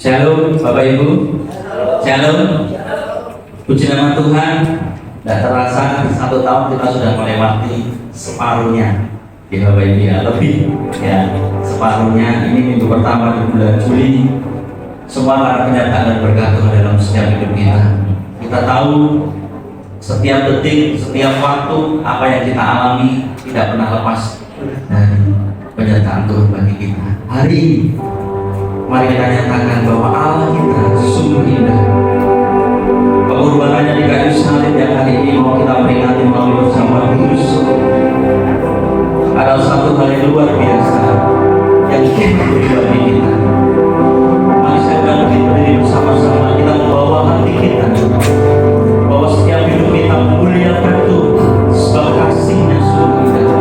Shalom Bapak Ibu. Shalom. Puji nama Tuhan. Tidak terasa 1 tahun kita sudah melewati separuhnya. Ya Bapak Ibu ya, lebih ya separuhnya. Ini minggu pertama di bulan Juli. Semua karena kenyataan dan berkat Tuhan dalam setiap hidup kita. Kita tahu setiap detik, setiap waktu apa yang kita alami tidak pernah lepas dari penyertaan Tuhan bagi kita. Hari ini mari kita nyatakan bahwa Allah kita sungguh indah. Pengorbanannya di kayu salib yang hari ini mau kita peringati melalui perjamuan kudus adalah satu hal yang luar biasa yang kita bagi kita. Mari saya lebih berdiri bersama-sama, kita membawa hati kita bahwa setiap hidup kita memuliakan Tuhan sebab kasih-Nya sungguh indah.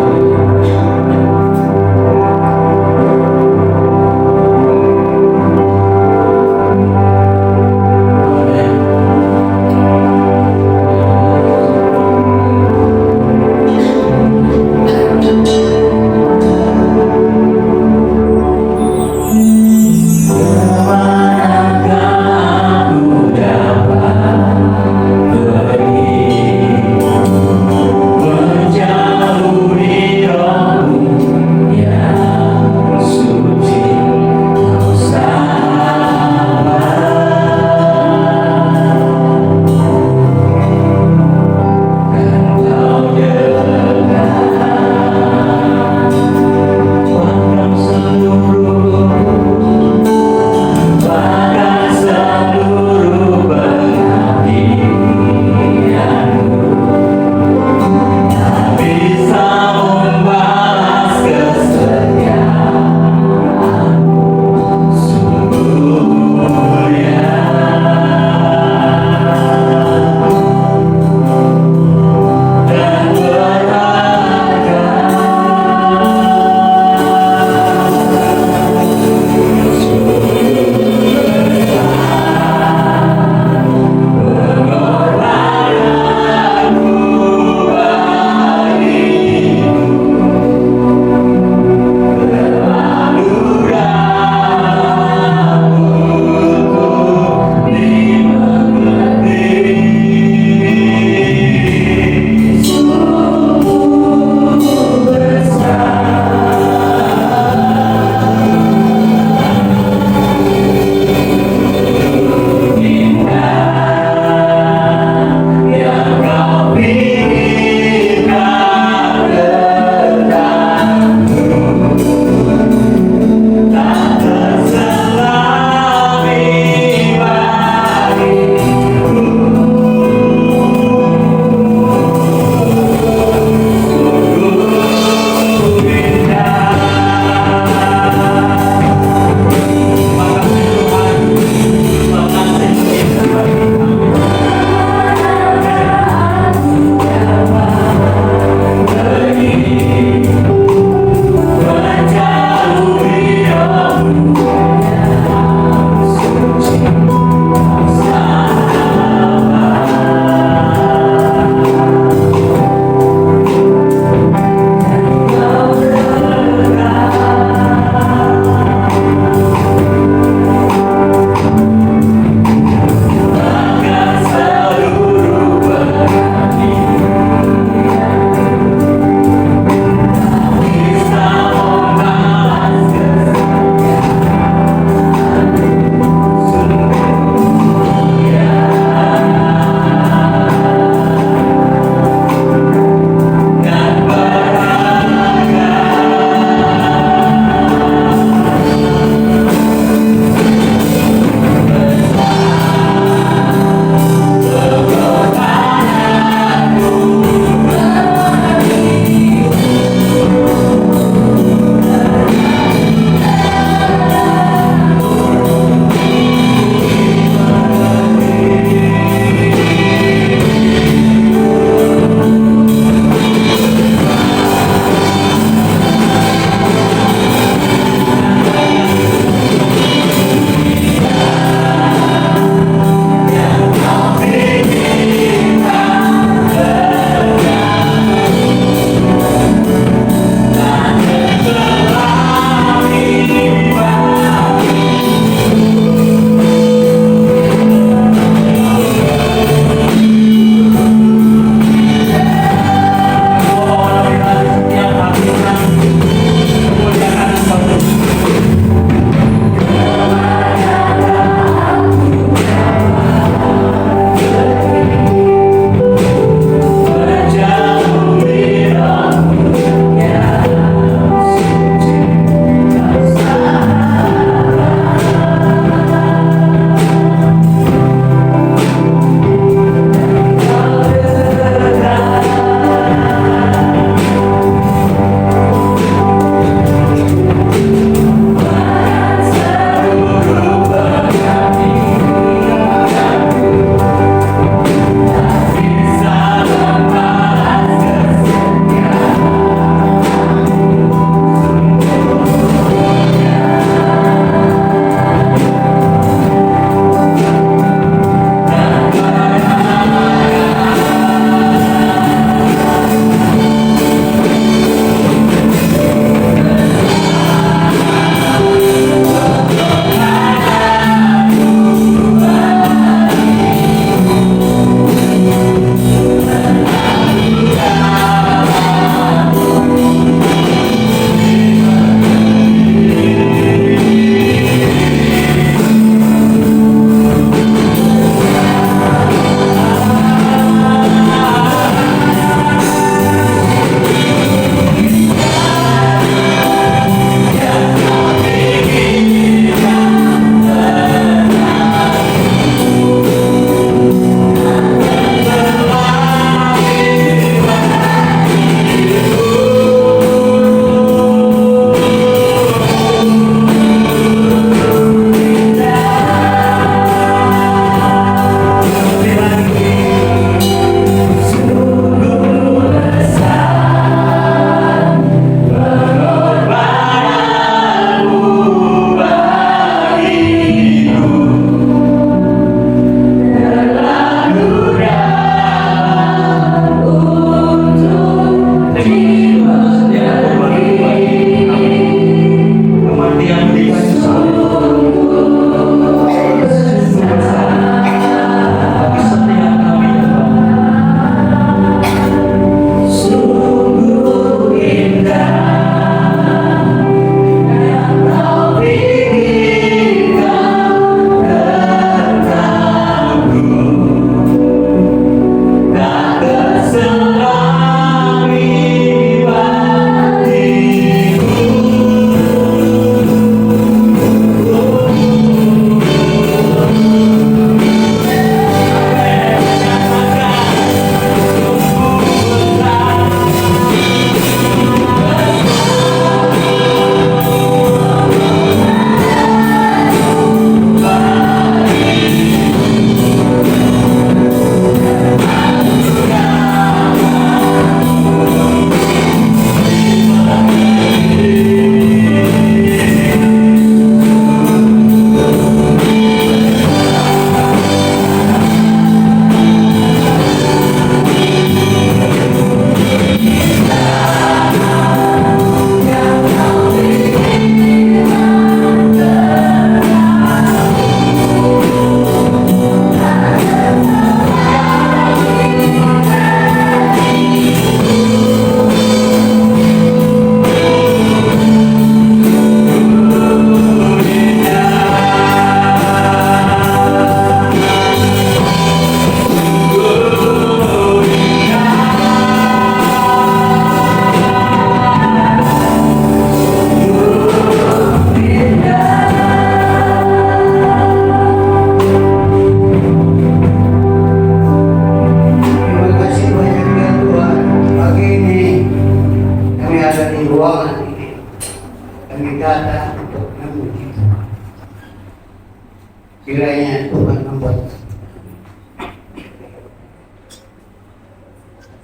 Kiranya Tuhan membuat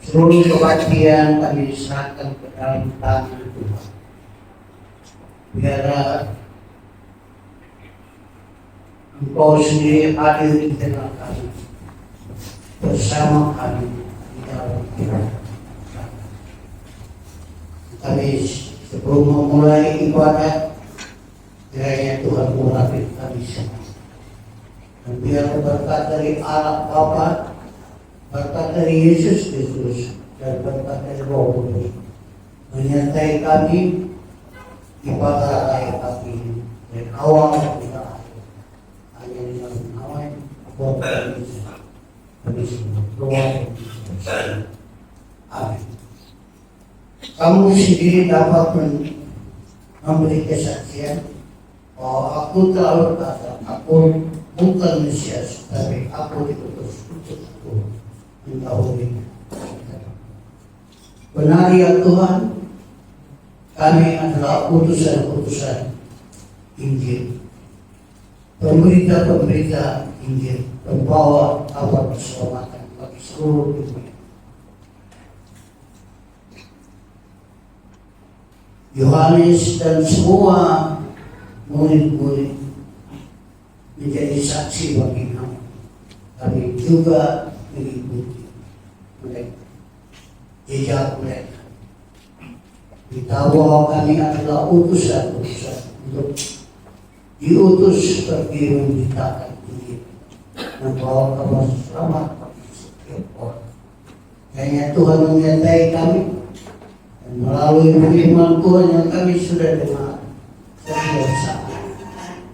seluruh kebaktian kami diserahkan ke dalam tangan Tuhan. Biarlah Engkau sendiri hadir di tengah kami, bersama kami di dalam hidup kami. Sebelum memulai ibadat, kiranya Tuhan mengurapi kami semua. Dan biar berkat dari Allah Bapa, berkat dari Yesus Kristus, dan berkat dari Roh Kudus menyertai kami ibadah raya kami dari awal hingga akhir. Hanya di dalam nama Bapa dan Yesus kami semua doa. Amin. Kamu sendiri dapat memberi kesaksian bahwa aku telah berkata, aku bukan Mesias, tapi aku diutus untuk aku mendahului. Benar ya Tuhan, kami adalah utusan-utusan Injil, pemberita-pemberita Injil, pembawa kabar keselamatan bagi seluruh dunia. Yohanes dan semua murid-murid menjadi saksi bagi kami. Kami juga mengikuti mereka, jejak mereka. Kita bahwa kami adalah utusan-utusan untuk diutus pergi memberitakan Injil, membawa kabar selamat bagi setiap orang. Hanya Tuhan menyertai kami. Dan melalui firman Tuhan yang kami sudah dengar setiap saat,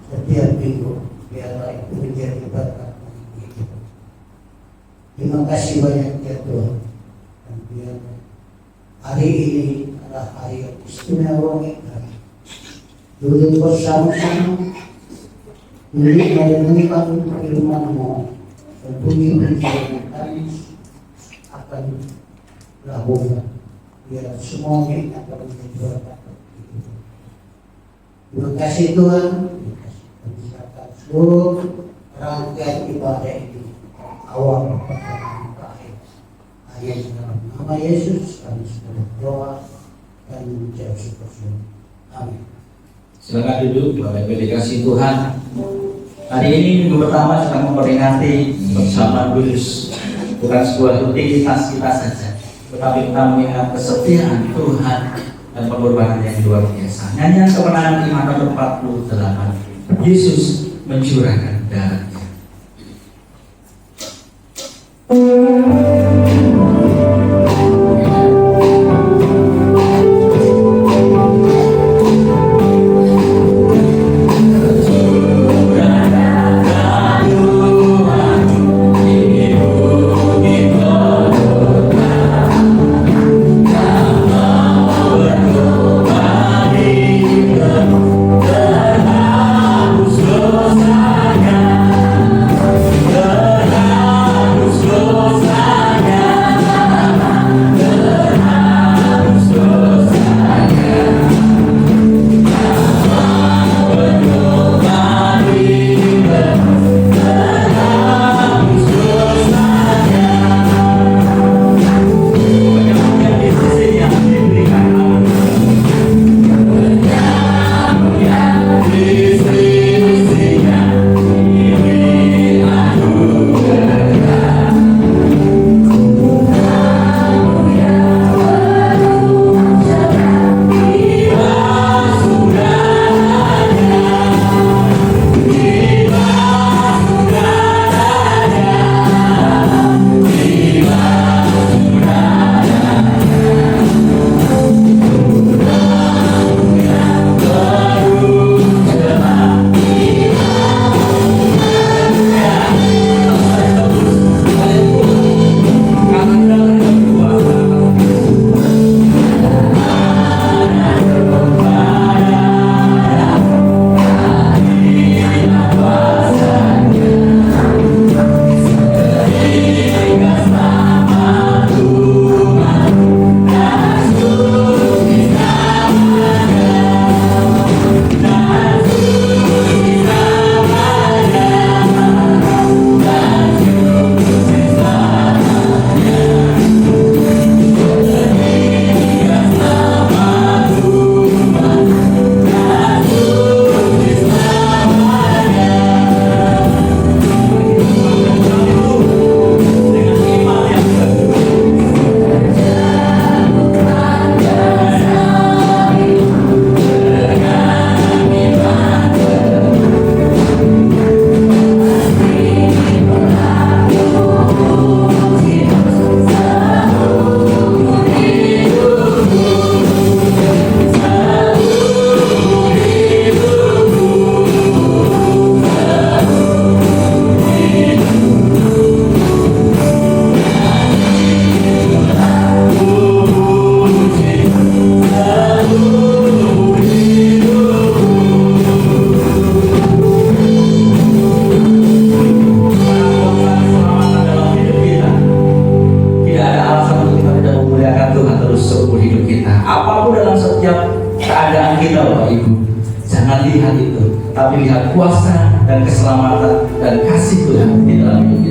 setiap minggu, biarlah itu menjadi berkat bagi kita. Terima kasih banyak ya Tuhan. Dan biar hari ini adalah hari yang istimewa bagi kami. Duduk bersama-sama, merenungkan firman-Mu, dan bunyi-bunyi kami akan lakukan. Biar semuanya akan menjadi berkat. Terima kasih Tuhan. Terima kasih menyiapkan seluruh rangkaian ibadah ini awal pertengahan akhir. Hanya dalam nama Yesus kami sudah berdoa dan mengucap syukur. Amin. Silakan duduk, Bapak Ibu dikasih Tuhan. Hari ini minggu pertama sedang memperingati bersama kudus, bukan sebuah rutinitas kita saja, tetapi kita melihat kesetiaan Tuhan dan pengorbanan yang luar biasa. Nyanyian kemenangan iman nomor 48, Yesus mencurahkan darahnya. Terhapus dosanya.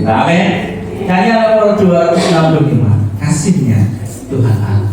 kita. Amin. Nyanyi nomor 265. Kasihnya Tuhan Allah.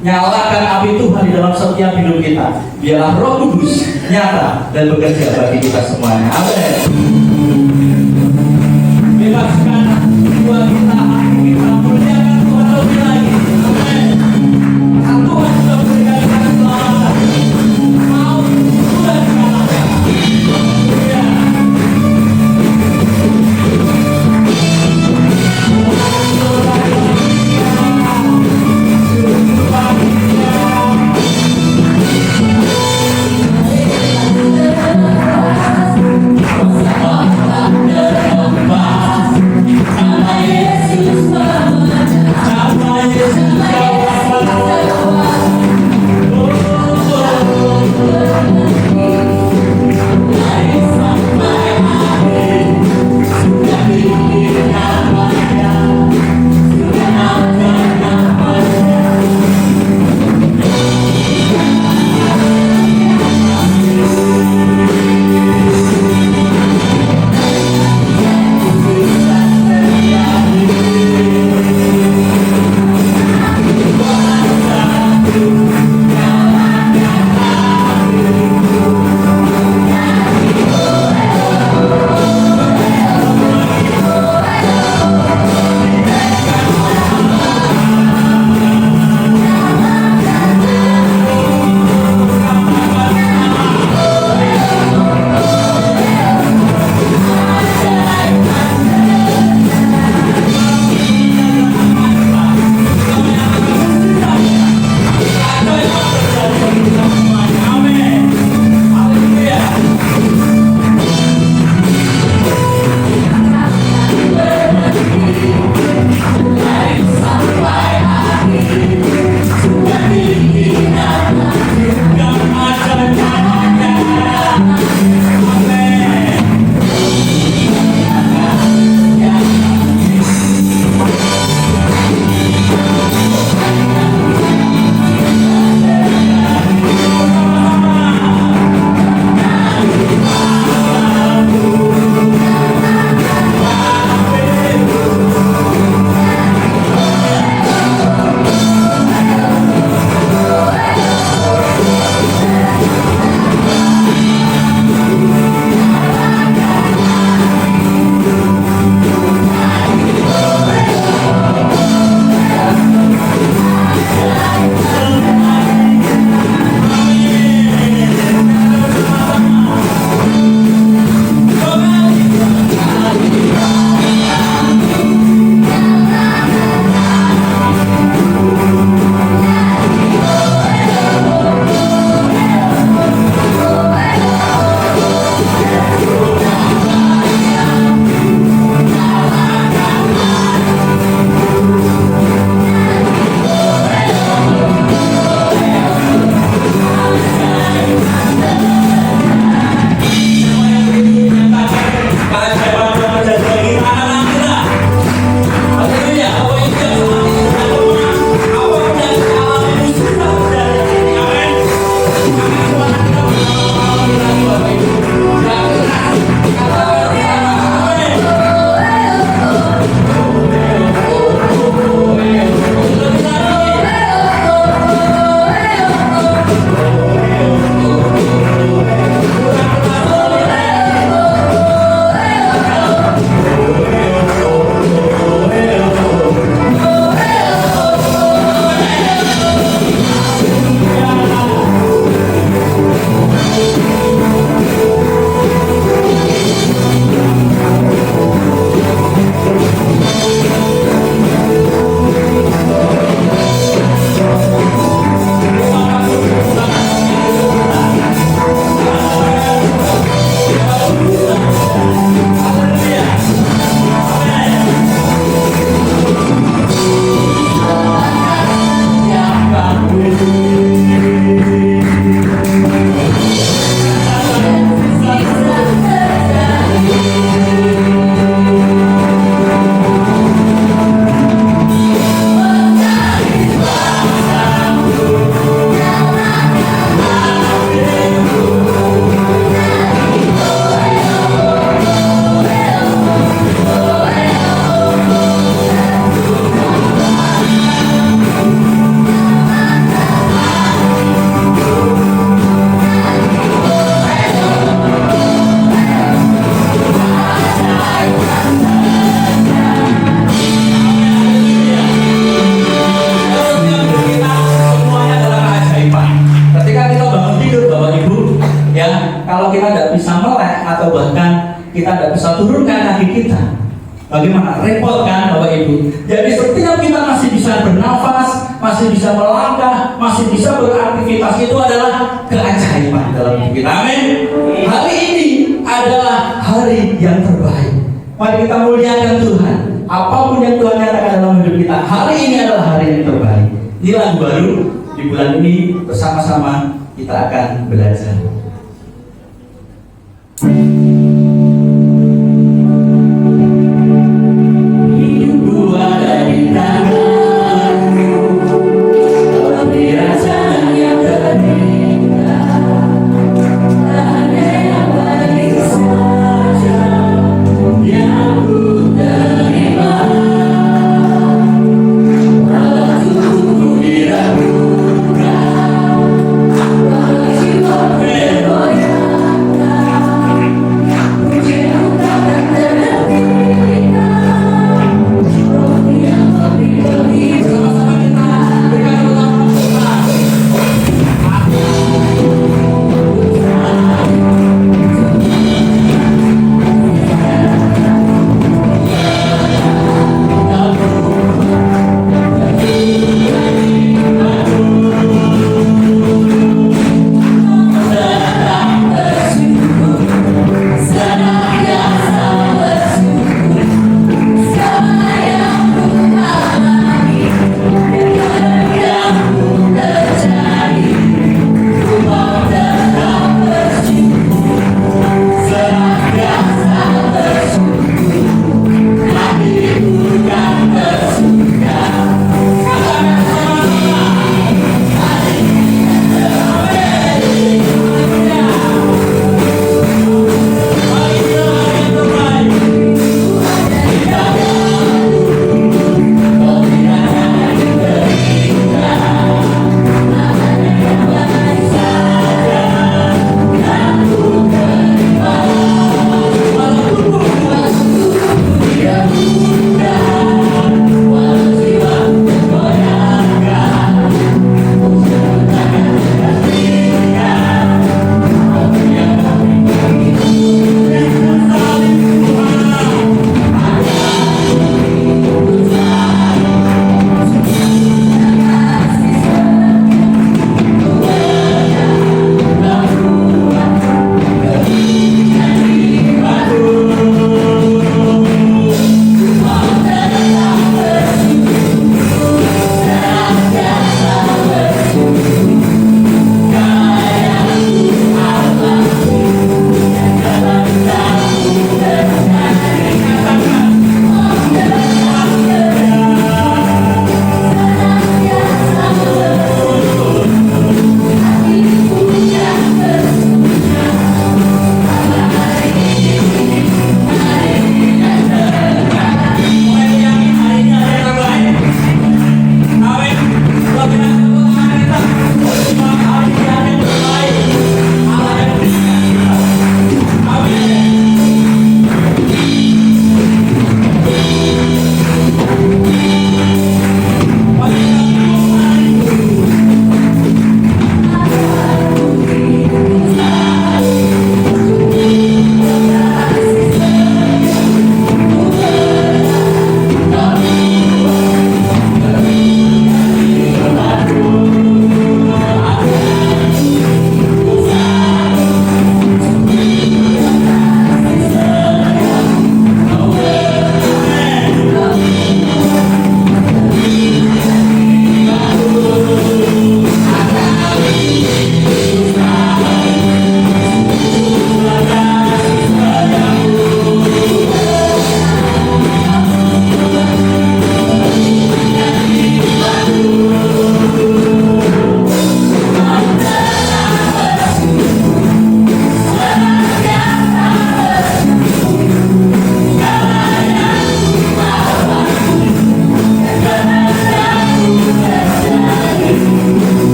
Nyalakan api Tuhan di dalam setiap hidup kita. Biarlah Roh Kudus nyata dan bekerja bagi kita semuanya. Amin. Bebaskan jiwa kita, hati kita, muliakan Tuhan lebih lagi. Amin. Tuhan sudah berikan kita keselamatan. Maut sudah dikalahkan. Ya. Kalau kita tidak bisa melek atau bahkan kita tidak bisa turunkan kaki kita, bagaimana? Repot kan Bapak Ibu? Jadi setiap kita masih bisa bernafas, masih bisa melangkah, masih bisa beraktivitas, itu adalah keajaiban dalam hidup kita. Amin. Hari ini adalah hari yang terbaik. Mari kita muliakan Tuhan. Apapun yang Tuhan nyatakan dalam hidup kita, hari ini adalah hari yang terbaik. Ini lagu baru di bulan ini, bersama-sama kita akan belajar. Hidupku ada di tanganmu, kebiasaan yang terindah, tak ada yang baik saja yang ku terima. Waktuku diragukan, walau jiwa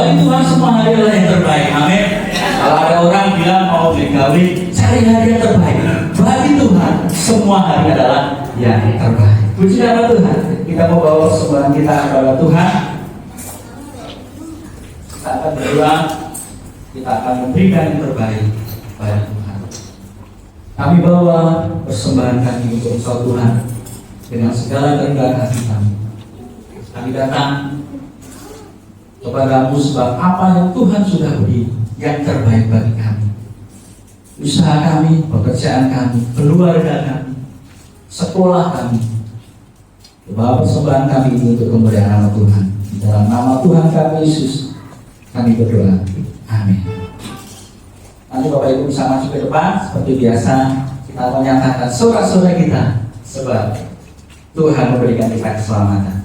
Bagi Tuhan semua hari adalah yang terbaik. Amin. Kalau ada orang bilang mau beli kawin, cari hari yang terbaik. Bagi Tuhan semua hari adalah yang terbaik. Puji nama Tuhan. Kita mau bawa persembahan kita kepada Tuhan. Kita akan berdoa. Kita akan memberikan yang terbaik pada Tuhan. Kami bawa persembahan kami untuk Engkau Tuhan dengan segala kerendahan hati kami. Kami datang kepadamu sebab apa yang Tuhan sudah beri yang terbaik bagi kami. Usaha kami, pekerjaan kami, keluarga kami, sekolah kami. Bawa persembahan kami ini untuk kemuliaan nama Tuhan. Di dalam nama Tuhan kami Yesus kami berdoa. Amin. Nanti Bapak Ibu bisa masuk ke depan seperti biasa. Kita menyatakan sorak-sorai kita sebab Tuhan memberikan kita keselamatan.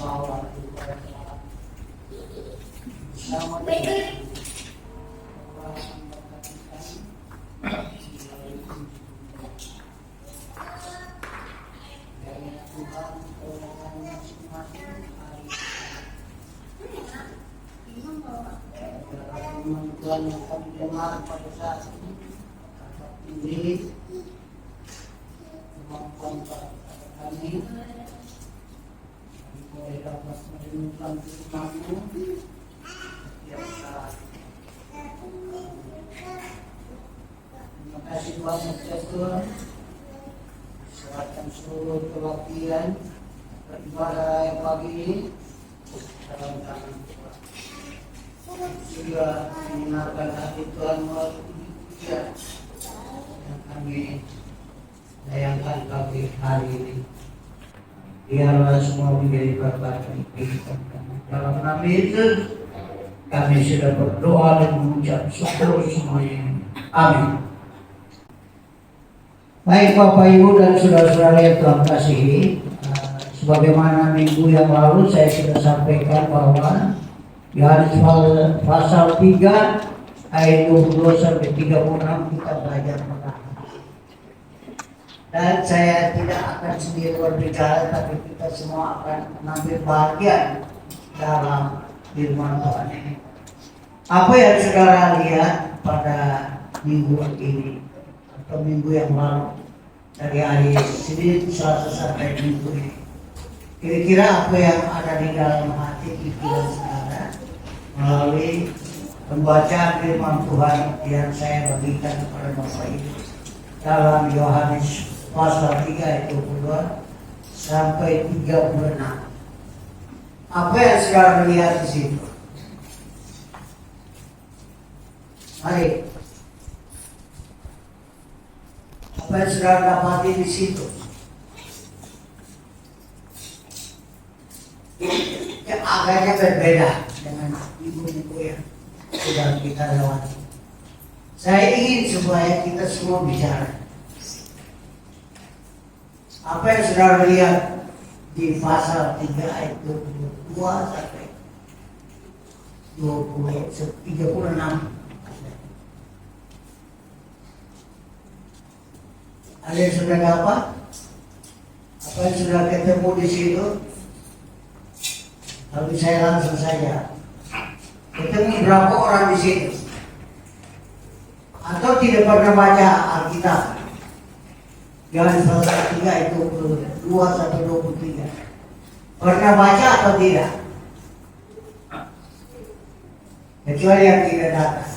bawa bersama dengan Tuhan yang kami dengar pada saat ini kemampuan kami boleh dapat menemukan firman-Mu setiap saat. Terima kasih banyak ya Tuhan. Serahkan seluruh pelatihan beribadah raya pagi ini dalam tangan Tuhan. Sudah mendengarkan hati Tuhan melalui pujian yang kami layangkan pagi hari ini. Biarlah semua menjadi berkat bagi kehidupan kami. Dalam nama Yesus kami sudah berdoa dan mengucap syukur semuanya. Amin. Baik Bapak Ibu dan saudara-saudara yang Tuhan kasihi, sebagaimana minggu yang lalu saya sudah sampaikan bahwa Yohanes pasal 3 ayat 22 sampai 36 kita belajar perkara. Dan saya tidak akan sendiri berbicara, tapi kita semua akan mengambil bagian dalam firman Tuhan ini. Apa yang saudara lihat pada minggu ini atau minggu yang lalu, dari hari Senin, Selasa sampai minggu ini, kira-kira apa yang ada di dalam hati pikiran saudara melalui pembacaan firman Tuhan yang saya bagikan kepada Bapak Ibu dalam Yohanes pasal 3 ayat 22 sampai 36. Apa yang saudara lihat di situ? Mari. Apa yang saudara dapati di situ? Ya, agaknya berbeda dengan ibu-ibu yang sudah kita lewati. Saya ingin supaya kita semua bicara. Apa yang saudara lihat di pasal 3 ayat 22 sampai 36? Ada yang sudah dapat? Apa yang sudah ketemu di situ? Tapi saya langsung saja. Ketemu berapa orang di situ? Atau tidak pernah baca Alkitab? Yohanes pasal 3 ayat 22 sampai 23. Pernah baca atau tidak? Kecuali yang tidak datang.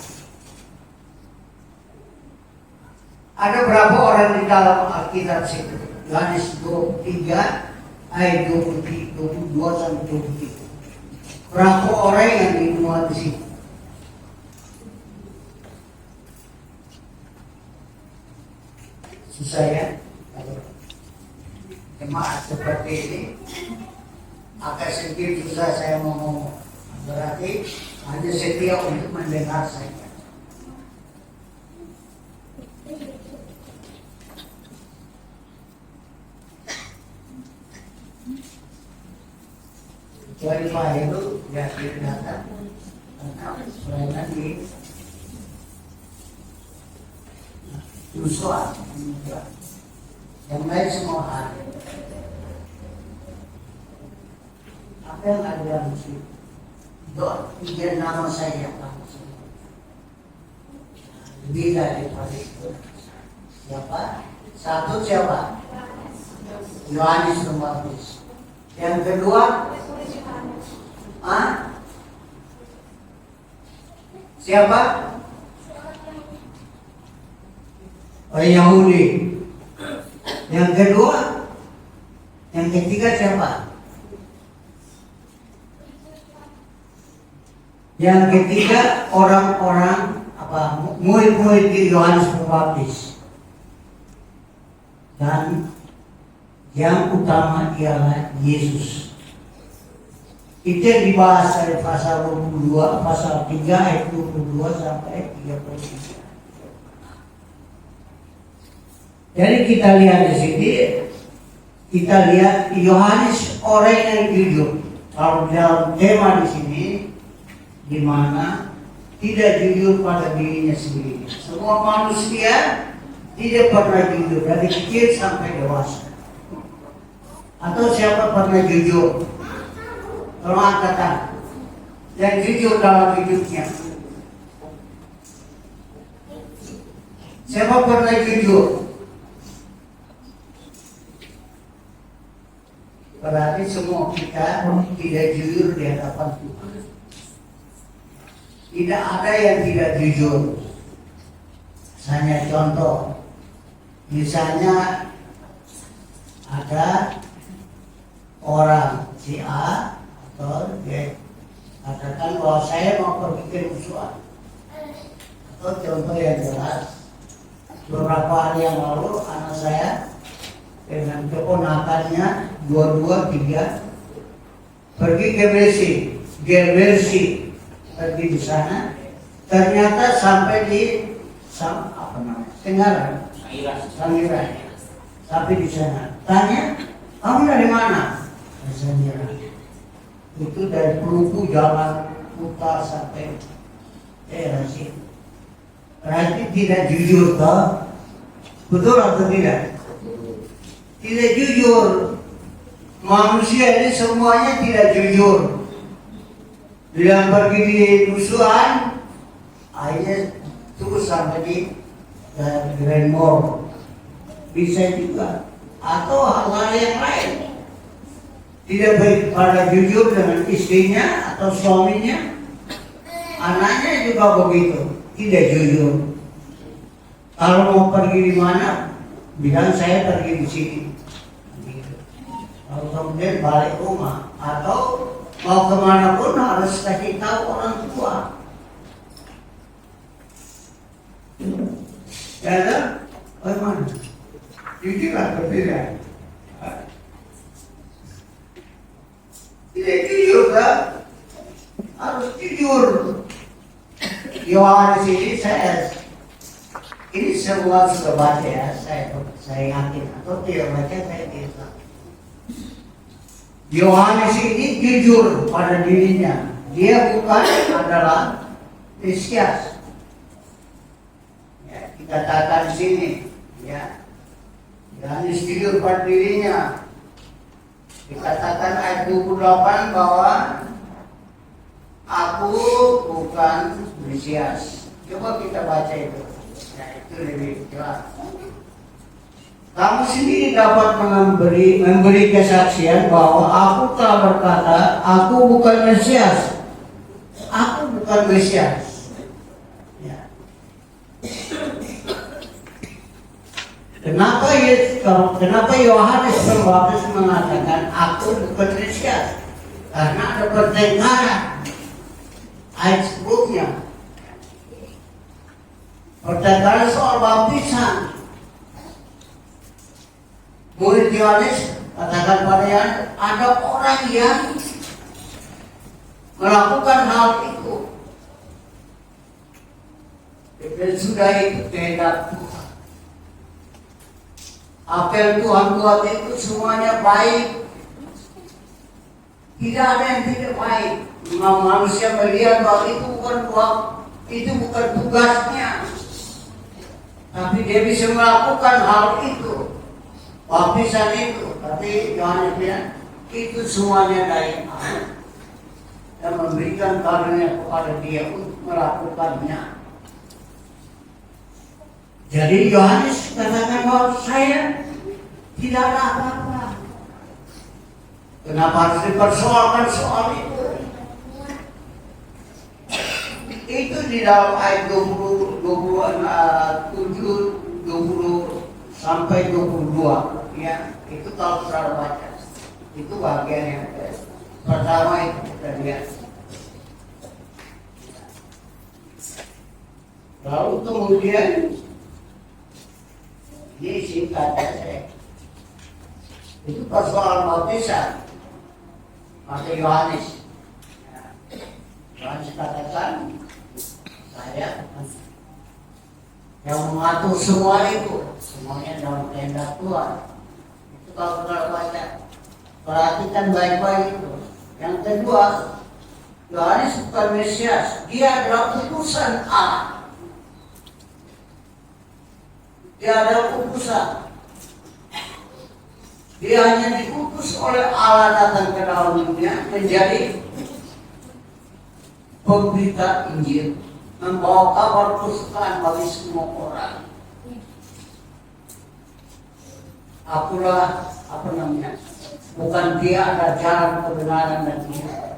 Ada berapa orang di dalam Alkitab situ? Yohanes 23 ayat 22 sampai 23. Berapa orang yang dimuat di situ? Susah ya? Jemaat seperti ini agak sedikit susah saya mau ngomong. Berarti hanya setia untuk mendengar saja. Kecuali Pak itu ya tidak datang karena di Yusua yang lain semua hari. Apa yang ada dalam situ? Tiga nama saya langsung. Lebih daripada itu. Siapa? Satu siapa? Yohanes Pembaptis. Yang kedua? Siapa? Orang Yahudi. Yang kedua? Yang ketiga siapa? Yang ketiga orang-orang murid-murid di Yohanes Pembaptis. Dan yang utama ialah Yesus. Itu yang dibahas dari pasal 22, pasal 3 ayat 22 sampai 33. Jadi kita lihat di sini, kita lihat Yohanes orang yang jujur. Kalau dalam tema di sini, di mana tidak jujur pada dirinya sendiri. Semua manusia tidak pernah jujur dari kecil sampai dewasa. Atau siapa pernah jujur? Tolong angkat tangan. Yang jujur dalam hidupnya. Siapa pernah jujur? Berarti semua kita tidak jujur di hadapan Tuhan. Tidak ada yang tidak jujur. Misalnya contoh, misalnya ada orang si A atau B katakan bahwa saya mau pergi ke musuhan. Atau contoh yang jelas, beberapa hari yang lalu anak saya dengan keponakannya 2-3 pergi ke Gerbesi pergi di sana, ternyata sampai di Tengaran, Sangiran, sampai di sana. Tanya, kamu dari mana? Sangiran. Itu dari Peluku jalan putar sampai daerah sini. Berarti tidak jujur toh? Betul atau tidak? Tidak jujur. Manusia ini semuanya tidak jujur. Bila pergi di musuhan, akhirnya terus sampai di Grand Mall. Bisa juga. Atau hal-hal yang lain. Tidak baik pada jujur dengan istrinya atau suaminya. Anaknya juga begitu. Tidak jujur. Kalau mau pergi di mana, bilang saya pergi di sini. Lalu kemudian balik rumah. Atau mau kemana pun harus kasih tahu orang tua. Ya kan? Bagaimana? Jujur atau tidak? Tidak jujur kan? Harus jujur. Yohanes ini ini semua sudah baca ya, saya yakin atau tidak baca saya tidak. Yohanes ini jujur pada dirinya. Dia bukan adalah Mesias. Ya, dikatakan di sini, ya. Yohanes jujur pada dirinya. Dikatakan ayat 28 bahwa aku bukan Mesias. Coba kita baca itu. Ya, itu lebih jelas. Kamu sendiri dapat memberi kesaksian bahwa aku telah berkata, aku bukan Mesias. Aku bukan Mesias. Ya. Kenapa Yohanes Pembaptis mengatakan aku bukan Mesias? Karena ada pertengkaran. Ayat sebelumnya. Pertengkaran soal baptisan. Murid Yohanes katakan pada Yohanes, ada orang yang melakukan hal itu. Dan sudah itu kehendak Tuhan. Apa yang Tuhan buat itu semuanya baik. Tidak ada yang tidak baik. Manusia melihat bahwa itu bukan tugasnya. Tapi dia bisa melakukan hal itu. Baptisan itu, tapi Yohanes bilang itu semuanya dari Allah dan memberikan karunia kepada dia untuk melakukannya. Jadi Yohanes katakan bahwa saya tidak ada apa-apa. Kenapa harus dipersoalkan soal itu? Itu di dalam ayat 27, 20 sampai 22, ya, itu kalau saudara baca, itu bagian yang pertama itu kita lihat. Lalu kemudian ini singkat saja. Itu persoalan baptisan. Maka Yohanes katakan, saya yang mengatur semua itu, semuanya dalam kehendak Tuhan. Itu kalau kita baca, perhatikan baik-baik itu. Yang kedua, Yohanes bukan Mesias, dia adalah utusan Allah. Dia adalah utusan. Dia hanya diutus oleh Allah datang ke dalam dunia menjadi pemberita Injil, membawa kabar kesukaan bagi semua orang. Akulah bukan dia ada jalan kebenaran dan hidup.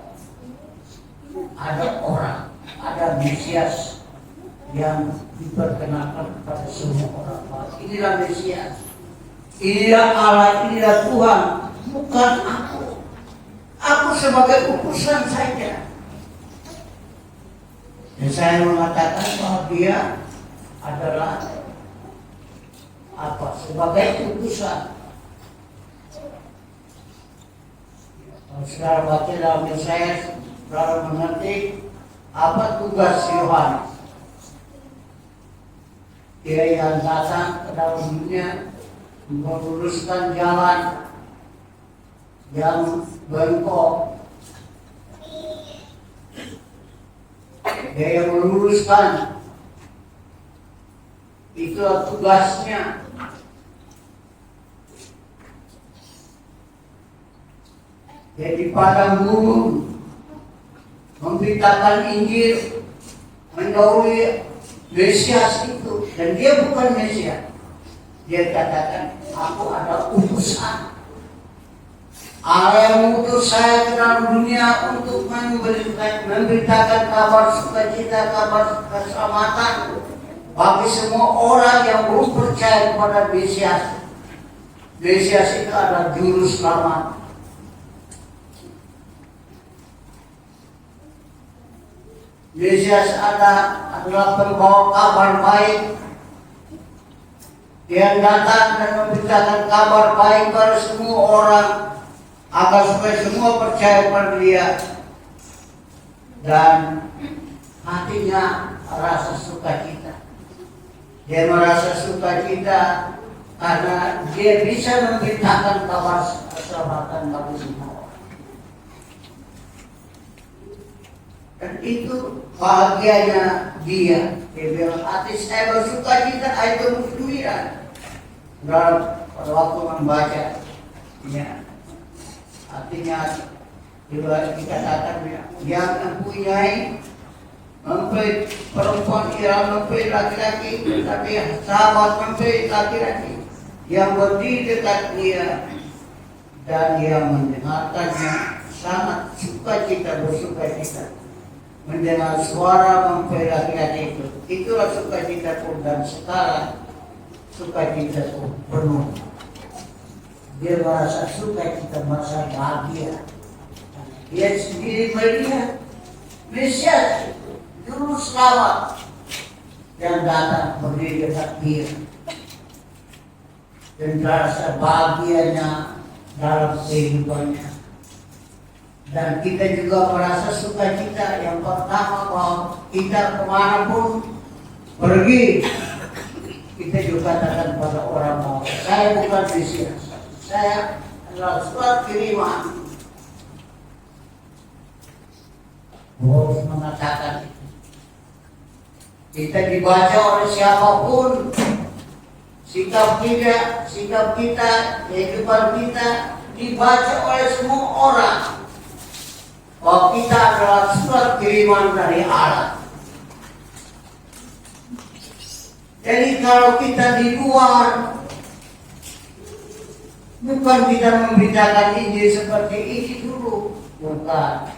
Ada orang, ada Mesias yang diperkenalkan kepada semua orang. Inilah Mesias, inilah Allah, inilah Tuhan, bukan aku. Aku sebagai utusan saja. Dan saya mengatakan bahwa dia adalah sebagai utusan. Kalau saudara baca dalam Yesaya, saudara mengerti apa tugas Yohanes. Dia yang datang ke dalam dunia meluruskan jalan yang bengkok. Dia yang meluruskan, itulah tugasnya. Dia di padang gurun memberitakan Injil, mendahului Mesias itu, dan dia bukan Mesias. Dia katakan, aku adalah utusan Allah yang mengutus saya ke dalam dunia untuk memberitakan kabar sukacita, kabar keselamatan bagi semua orang yang belum percaya kepada Mesias. Mesias itu adalah juru selamat. Mesias adalah pembawa kabar baik. Dia datang dan memberitakan kabar baik pada semua orang agar supaya semua percaya pada dia, dan hatinya rasa sukacita. Dia merasa sukacita karena dia bisa memberitakan kabar keselamatan bagi semua orang. Dan itu bahagianya dia. Dia bilang, hati saya bersukacita, itu bergembira. Dalam pada waktu membaca, ya, artinya juga dikatakan yang mempunyai perempuan ia mempunyai laki-laki, tapi sahabat mempunyai laki-laki yang berdiri dekat dia dan dia mendengarkannya sangat sukacita, bersukacita mendengar suara mempelai laki-laki itu. Itulah sukacitaku, dan sekarang sukacitaku penuh. Dia merasa sukacita, merasa bahagia. Dia sendiri melihat Mesias, juru selamat yang datang berdiri dekat dia, dan merasa bahagianya dalam kehidupannya. Dan kita juga merasa sukacita. Yang pertama, bahwa kita kemanapun pergi, kita juga katakan pada orang bahwa saya bukan Mesias, saya adalah surat kiriman. Harus mengatakan itu. Kita dibaca oleh siapapun, sikap kita, kehidupan kita dibaca oleh semua orang bahwa kita adalah surat kiriman dari Allah. Jadi kalau kita di luar, bukan kita memberitakan Injil seperti ini dulu, bukan.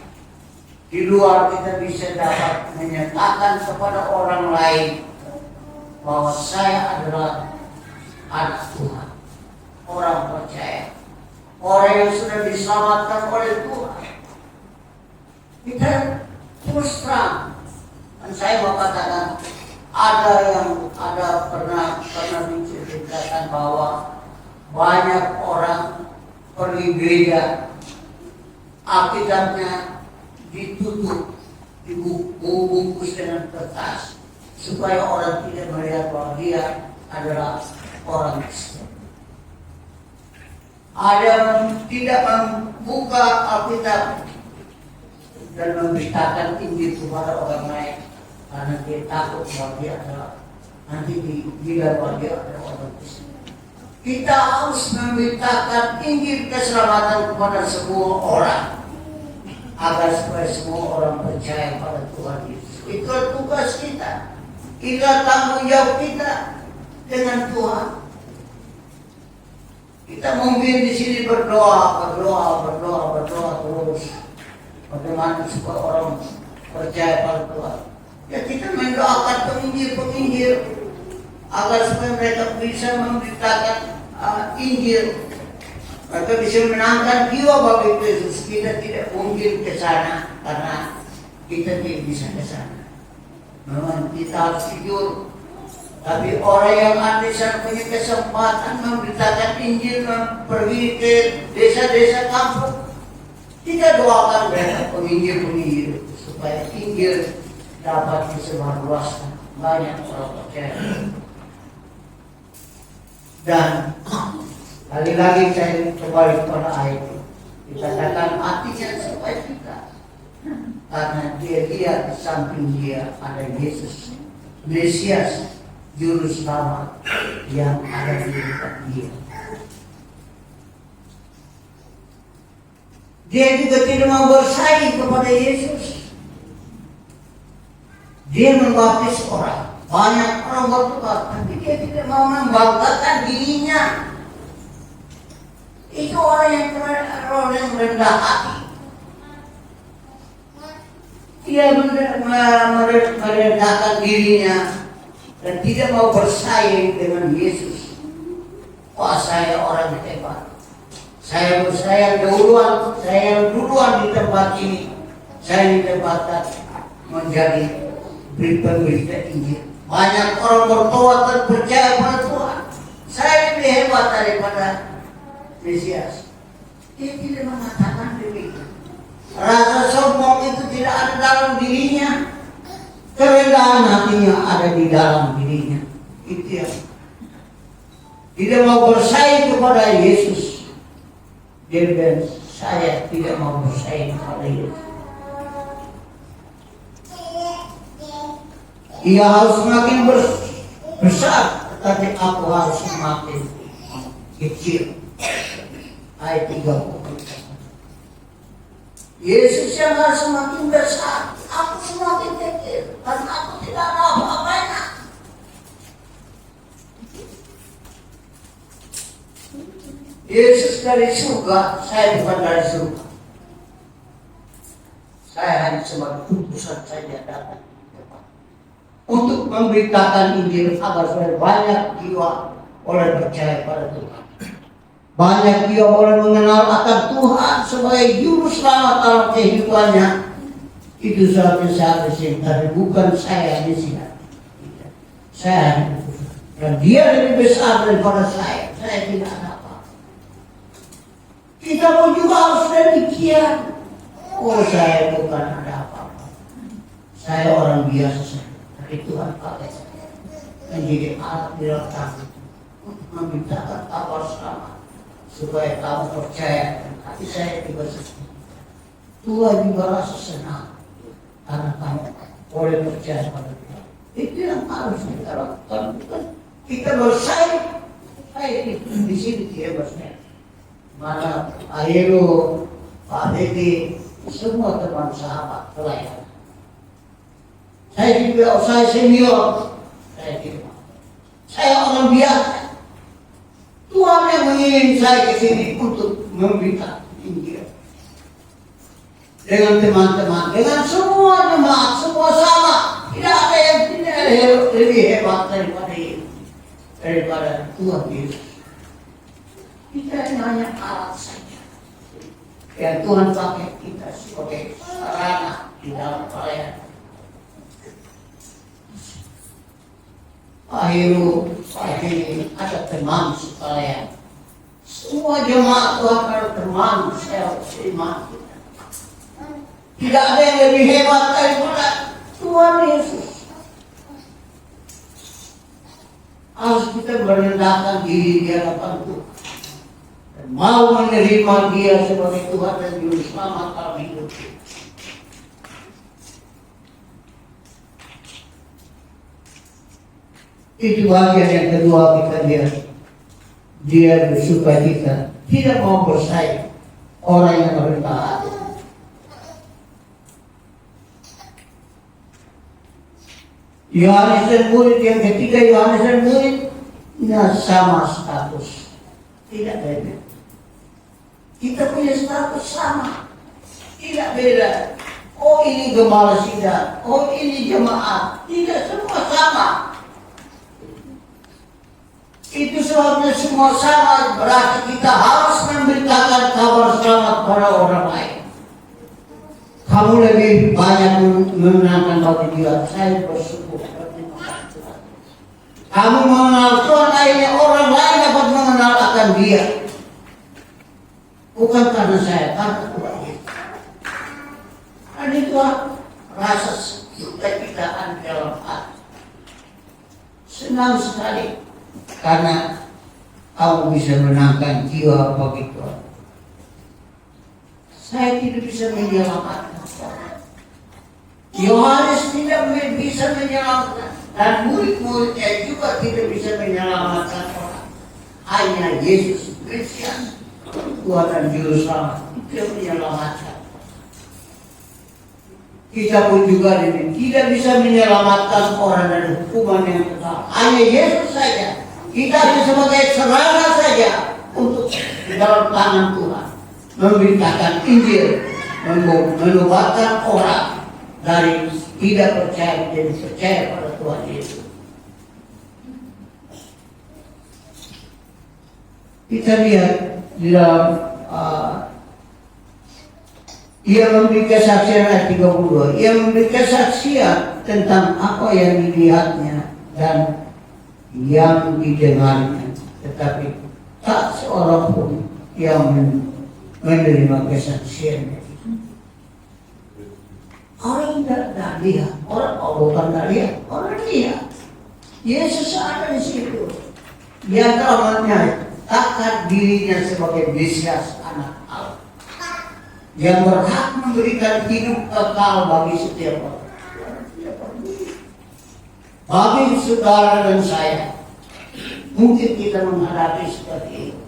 Di luar kita bisa dapat menyatakan kepada orang lain bahwa saya adalah anak Tuhan, orang percaya, orang yang sudah diselamatkan oleh Tuhan. Kita terus terang, dan saya mau katakan, pernah diceritakan bahwa banyak orang pergi gereja, Alkitabnya ditutup, dibungkus dengan kertas supaya orang tidak melihat bahwa dia adalah orang Kristen. Ada yang tidak membuka Alkitab, dan memberitakan Injil kepada orang lain karena dia takut bahwa dia adalah nanti dikira bahwa dia adalah orang Kristen. Kita harus memberitakan Injil keselamatan kepada semua orang agar supaya semua orang percaya pada Tuhan Yesus. Itu tugas kita. Itulah tanggung jawab kita dengan Tuhan. Kita mungkin di sini berdoa terus. Bagaimana supaya orang percaya pada Tuhan? Ya kita mendoakan penginjil agar supaya mereka bisa memberitakan Injil. Mereka bisa menangkan jiwa bagi Yesus. Kita tidak mungkin ke sana karena kita tidak bisa ke sana. Memang kita harus tidur. Tapi orang yang ada di sana punya kesempatan memberitakan Injil, pergi ke desa-desa kampung. Kita doakan mereka penginjil supaya Injil dapat disebarluaskan, banyak orang percaya. Dan kali lagi saya kembali kepada ayat itu. Dikatakan artinya supaya kita, karena dia lihat di samping dia ada Yesus, Mesias, Juru Selamat yang ada di dekat dia. Dia juga tidak mau bersaing kepada Yesus. Dia membaptis orang, banyak orang bertobat, tapi dia tidak mau membanggakan dirinya. Itu orang yang rendah hati. Dia merendahkan dirinya dan tidak mau bersaing dengan Yesus. Wah, saya orang hebat. Saya duluan di tempat ini. Saya ditempatkan menjadi pemberita Injil. Banyak orang bertobat dan percaya pada Tuhan. Saya lebih hebat daripada Mesias. Dia tidak mengatakan demikian. Rasa sombong itu tidak ada dalam dirinya. Kerendahan hatinya ada di dalam dirinya. Itu ya. Tidak mau bersaing kepada Yesus. Dia bilang, saya tidak mau bersaing kepada Yesus. Ia harus semakin besar, tetapi aku harus semakin kecil. Ayat 30. Yesus yang harus semakin besar, aku semakin kecil, karena aku tidak ada apa-apanya. Yesus dari surga, saya bukan dari surga. Saya hanya sebagai utusan saja datang untuk memberitakan Injil agar supaya banyak jiwa boleh percaya pada Tuhan. Banyak jiwa boleh mengenal akan Tuhan sebagai juru selamat dalam kehidupannya. Itu sebabnya saya di sini, tapi bukan saya di sini. Saya dan dia lebih besar daripada saya. Saya tidak ada apa. Kita pun juga harus demikian. Oh, saya bukan ada apa-apa. Saya orang biasa saja. Tapi Tuhan pakai saya menjadi alat di dalam tangan untuk memberitakan kabar selamat supaya kamu percaya. Tapi saya juga sedih. Tuhan juga rasa senang karena kamu boleh percaya pada Tuhan. Itu yang harus kita lakukan. Bukan kita bersaing. Di sini dia bersaing. Mana Ayelo, Pak Dedi, semua teman sahabat pelayan. Saya juga, saya senior. Saya orang biasa. Tuhan yang mengirim saya ke sini untuk memberitakan Injil. Dengan teman-teman, dengan semua jemaat, semua sama. Tidak ada yang tidak lebih hebat daripada Tuhan Yesus. Kita hanya alat saja. Yang Tuhan pakai kita sebagai sarana di dalam pelayanan. Akhirnya ada teman sekalian. Semua jemaat Tuhan ada teman, saya terima. Tidak ada yang lebih hebat daripada Tuhan Yesus. Harus kita merendahkan diri di hadapan Tuhan. Dan mau menerima dia sebagai Tuhan dan Juru Selamat dalam hidup kita. Itu bagian yang kedua kita lihat. Dia supaya kita tidak mau bersaing orang yang bertaat. Yohanes dan murid yang ketiga, Yohanes dan murid sama status, tidak beda. Kita punya status sama, tidak beda. Oh ini gembala sidang, oh ini jemaat, tidak, semua sama. Itu sebabnya semua sama, berarti kita harus memberitakan kabar selamat pada orang lain. Kamu lebih banyak mengenalkan bagi dia, saya bersyukur. Kamu mengenal Tuhan, akhirnya orang lain dapat mengenal akan dia. Bukan karena saya, karena Tuhan Yesus. Dan itu rasa sukacitaan dalam hati. Senang sekali karena kamu bisa menangkan jiwa bagi Tuhan. Saya tidak bisa menyelamatkan. Yohanes tidak bisa menyelamatkan, dan murid-muridnya juga tidak bisa menyelamatkan orang. Hanya Yesus Kristus, Tuhan dan Juru Selamat, itu menyelamatkan. Kita pun juga tidak bisa menyelamatkan orang dari hukuman yang kekal. Hanya Yesus saja. Kita hanya sebagai serana saja untuk dalam tangan Tuhan memberitakan Injil, menobatkan orang dari tidak percaya menjadi percaya pada Tuhan Yesus. Kita lihat di dalam ia memberi kesaksian ayat 32. Ia memberi kesaksian tentang apa yang dilihatnya dan yang didengarnya, tetapi tak seorang pun yang menerima kesaksiannya. Orang tidak lihat, orang bukan tidak lihat, orang lihat. Yesus ada di situ. Dia telah menyatakan dirinya sebagai Mesias, anak Allah, yang berhak memberikan hidup kekal bagi setiap orang. Bagi saudara dan saya, mungkin kita menghadapi seperti itu.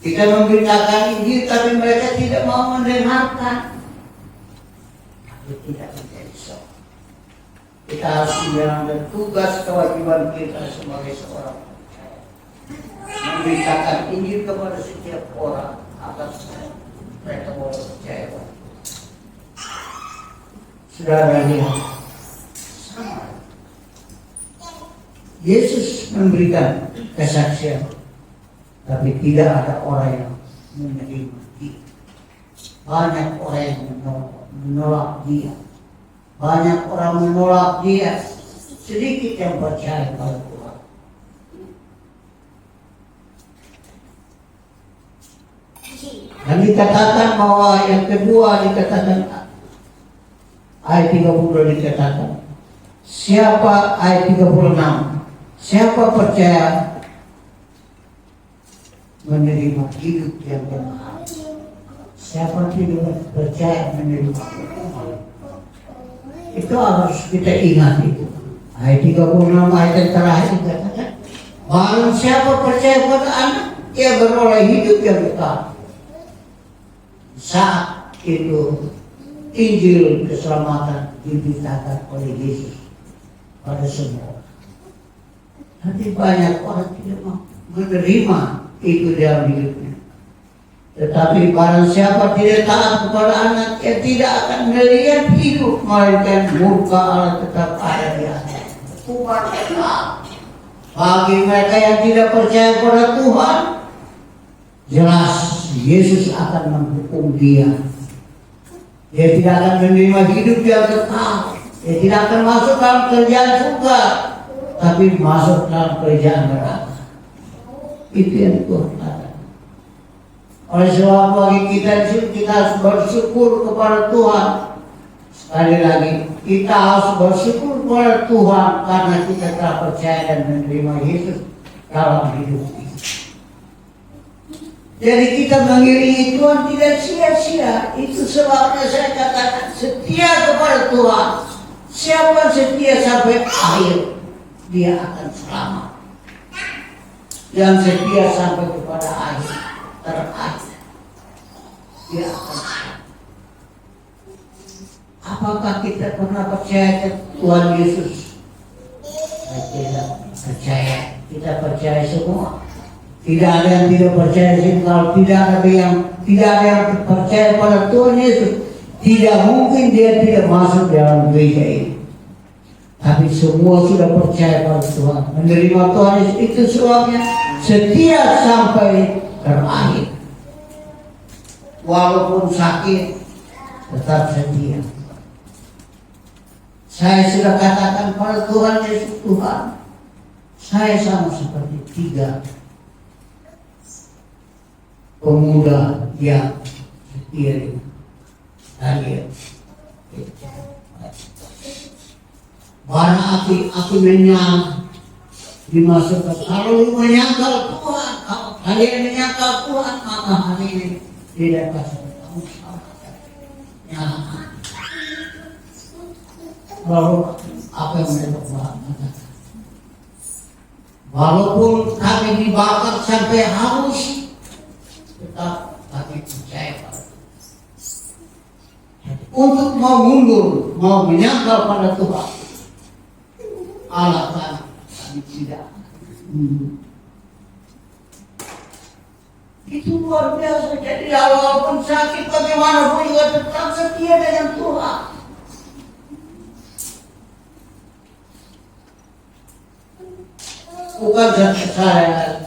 Kita memberitakan Injil, tapi mereka tidak mau mendengarkan. Tidak menjadi soal. Kita harus menjalankan tugas kewajiban kita sebagai seorang percaya, memberitakan Injil kepada setiap orang agar mereka mau percaya. Saudara lihat, sama. Yesus memberikan kesaksian, tapi tidak ada orang yang menerima dia. Banyak orang yang menolak dia. Banyak orang menolak dia. Sedikit yang percaya pada Tuhan. Dan dikatakan bahwa yang kedua dikatakan ayat 30 dikatakan, siapa ayat 36, siapa percaya menerima hidup yang kekal. Siapa tidak percaya menerima hukuman. Itu harus kita ingat itu. Ayat 36 ayat yang terakhir dikatakan, barang siapa percaya pada Anak, ia beroleh hidup yang kekal. Saat itu Injil keselamatan diberitakan oleh Yesus pada semua. Nanti banyak orang tidak mau menerima itu dalam hidupnya. Tetapi barang siapa tidak taat kepada Anak, ia tidak akan melihat hidup, melainkan murka Allah tetap ada di atas. Hukuman kekal bagi mereka yang tidak percaya pada Tuhan. Jelas Yesus akan menghukum dia. Dia tidak akan menerima hidup yang kekal. Dia tidak akan masuk dalam kerjaan surga, tapi masuk dalam kerjaan neraka. Itu yang Tuhan katakan. Oleh sebab bagi kita harus bersyukur kepada Tuhan. Sekali lagi, kita harus bersyukur kepada Tuhan karena kita telah percaya dan menerima Yesus dalam hidup kita. Jadi kita mengiringi Tuhan tidak sia-sia. Itu sebabnya saya katakan setia kepada Tuhan Siapa setia sampai akhir, dia akan selamat. Yang setia sampai kepada akhir terakhir, dia akan selamat. Apakah kita pernah percaya Tuhan Yesus? Saya tidak percaya. Kita percaya semua. Tidak ada yang tidak percaya sih. Kalau tidak ada yang percaya pada Tuhan Yesus, tidak mungkin dia tidak masuk dalam gereja ini. Tapi semua sudah percaya pada Tuhan, menerima Tuhan Yesus. Itu sebabnya setia sampai terakhir. Walaupun sakit, tetap setia. Saya sudah katakan pada Tuhan Yesus, Tuhan, saya sama seperti 3 pemuda yang setia tadi. Barang aku menyangkal dimasukkan. Kalau menyangkal Tuhan, kalau kalian menyangkal Tuhan, maka hari ini tidak kasih kamu selamat. Lalu apa yang mereka katakan? Walaupun kami dibakar sampai haus, tetap kami percaya pada Tuhan. Untuk mau mundur, mau menyangkal pada Tuhan, Allah kami tidak. Itu luar biasa. Jadi walaupun sakit bagaimanapun juga tetap setia dengan Tuhan. Bukan saya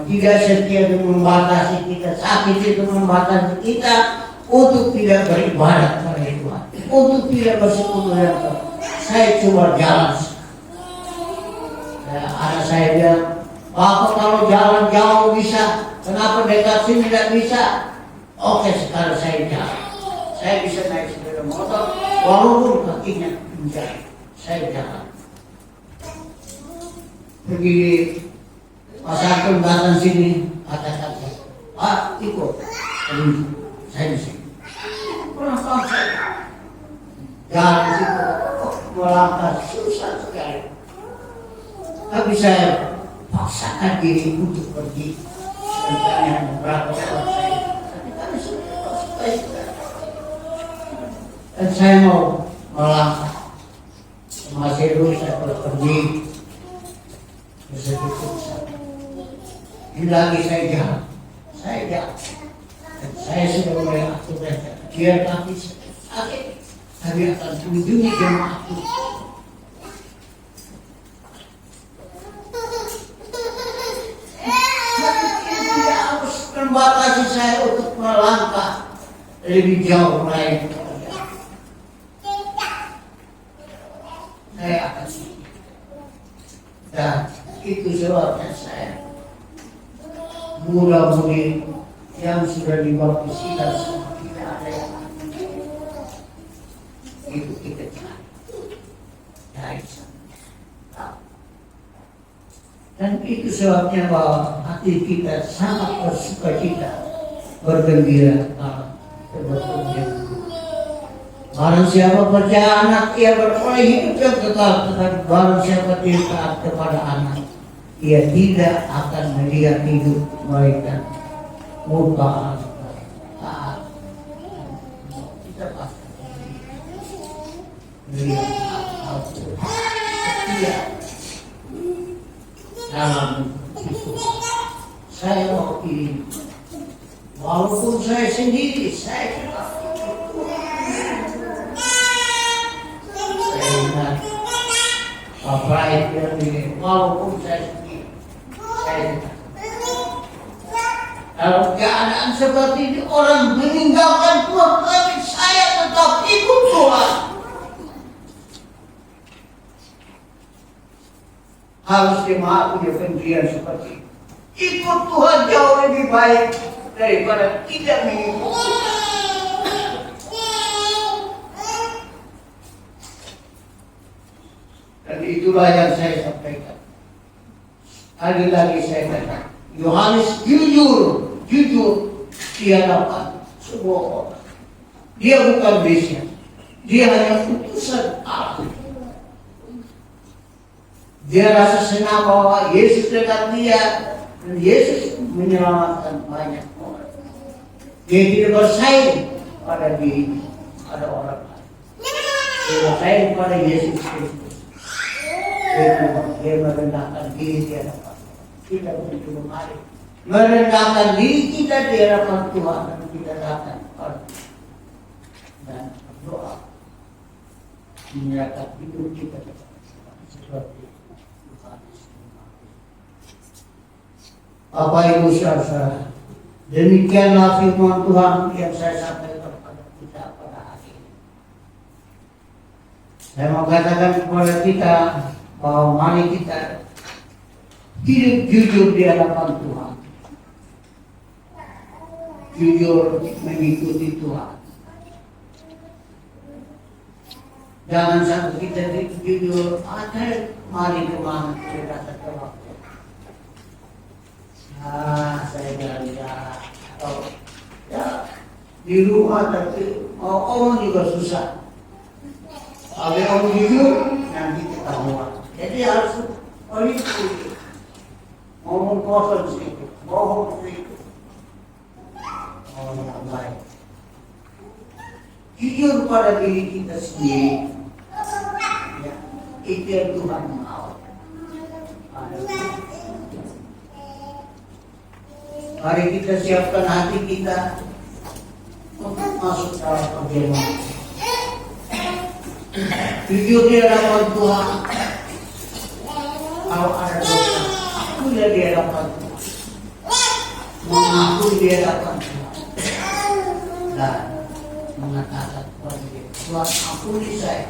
tidak setia itu membatasi kita, sakit itu membatasi kita untuk tidak beribadat kepada Tuhan, untuk tidak bersekutu dengan Tuhan. Saya coba jalan. Ada saya bilang, Bapak kalau jalan jauh bisa, kenapa dekat sini tidak bisa? Oke, sekarang saya jalan. Saya bisa naik sepeda motor, walaupun kakinya pinjam, saya jalan. Pergi Mas Anton datang sini, kata-kata, Pak ikut, saya di sini. Kenapa saya? Jalan situ, melangkah susah sekali. Tapi saya paksakan diri untuk pergi. Dan saya beberapa orang saya. Tapi kami sudah dan saya mau melangkah. Masih dulu saya pergi. Ini lagi saya jalan. Dan saya sudah mulai atur biar kaki sakit. Kami akan mengunjungi jemaatku. Membatasi saya untuk melangkah lebih jauh lain. Saya akan dan itu sebabnya saya muda-mudi yang sudah dibaptisikan semua tidak ada yang itu kita cari sana. Dan itu sebabnya bahwa hati kita sangat bersukacita, bergembira bertemu. Barang siapa percaya anak, ia beroleh hidup yang kekal. Tetapi barang siapa tidak taat kepada anak, ia tidak akan melihat hidup mereka. Murka taat. Kita pasti melihat hal setia dalam itu. Saya mau ini, walaupun saya sendiri, saya ingat apa itu yang ini, walaupun saya sendiri, saya ingat. Kalau keadaan seperti ini, orang meninggalkan Tuhan, tapi saya tetap ikut Tuhan. Harus jemaat punya pendirian seperti itu. Ikut Tuhan jauh lebih baik daripada tidak mengikuti. Dan itulah yang saya sampaikan. Lagi-lagi saya katakan, Yohanes jujur dia dapat semua orang. Dia bukan Mesias. Dia hanya utusan Allah. Dia rasa senang bahwa Yesus dekat dia dan Yesus menyelamatkan banyak orang. Dia tidak bersaing pada diri, pada orang lain. Dia bersaing pada Yesus Kristus. Dia merendahkan diri di hadapan kita begitu mari. Merendahkan diri kita di hadapan Tuhan dan kita datang dan berdoa menyerahkan hidup kita seperti Tuhan. Bapak Ibu saudara, demikianlah firman Tuhan yang saya sampaikan kepada kita pada hari ini. Saya mau katakan kepada kita bahwa mari kita hidup jujur di hadapan Tuhan, jujur mengikuti Tuhan. Jangan sampai kita jujur, mari kemana kita datang ke waktu. Saya jalan-jalan atau ya di rumah tapi mau omong juga susah. Kalau omong jujur nanti ketahuan. Jadi harus itu ngomong kosong sedikit, bohong sedikit. Yang baik. Jujur pada diri kita sendiri. Ya, itu yang Tuhan mau. Mari kita siapkan hati kita untuk masuk dalam perjamuan. Jujur di hadapan Tuhan. Kalau ada dosa, aku di hadapan Tuhan. Mengaku di hadapan Tuhan. Dan mengatakan kepada dia, Tuhan ampuni saya.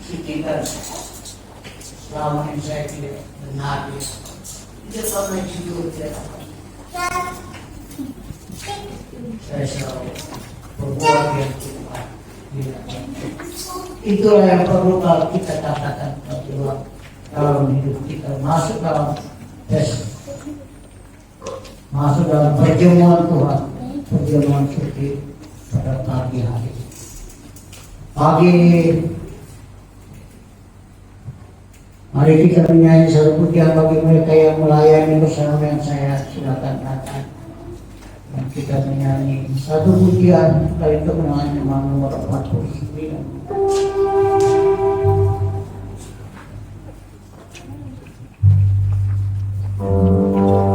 Sucikan selama ini saya tidak benar. Tidak pernah jujur di hadapan. Saya selalu berbuat yang tidak. Itulah yang perlu kalau kita katakan Tuhan dalam hidup kita, masuk dalam tes, masuk dalam perjamuan Tuhan, perjamuan suci pada pagi hari. Pagi ini mari kita menyanyi satu pujian bagi mereka yang melayani bersama dengan saya. Silakan datang dan kita menyanyi satu pujian dari kemenangan nomor 49. Hallelujah.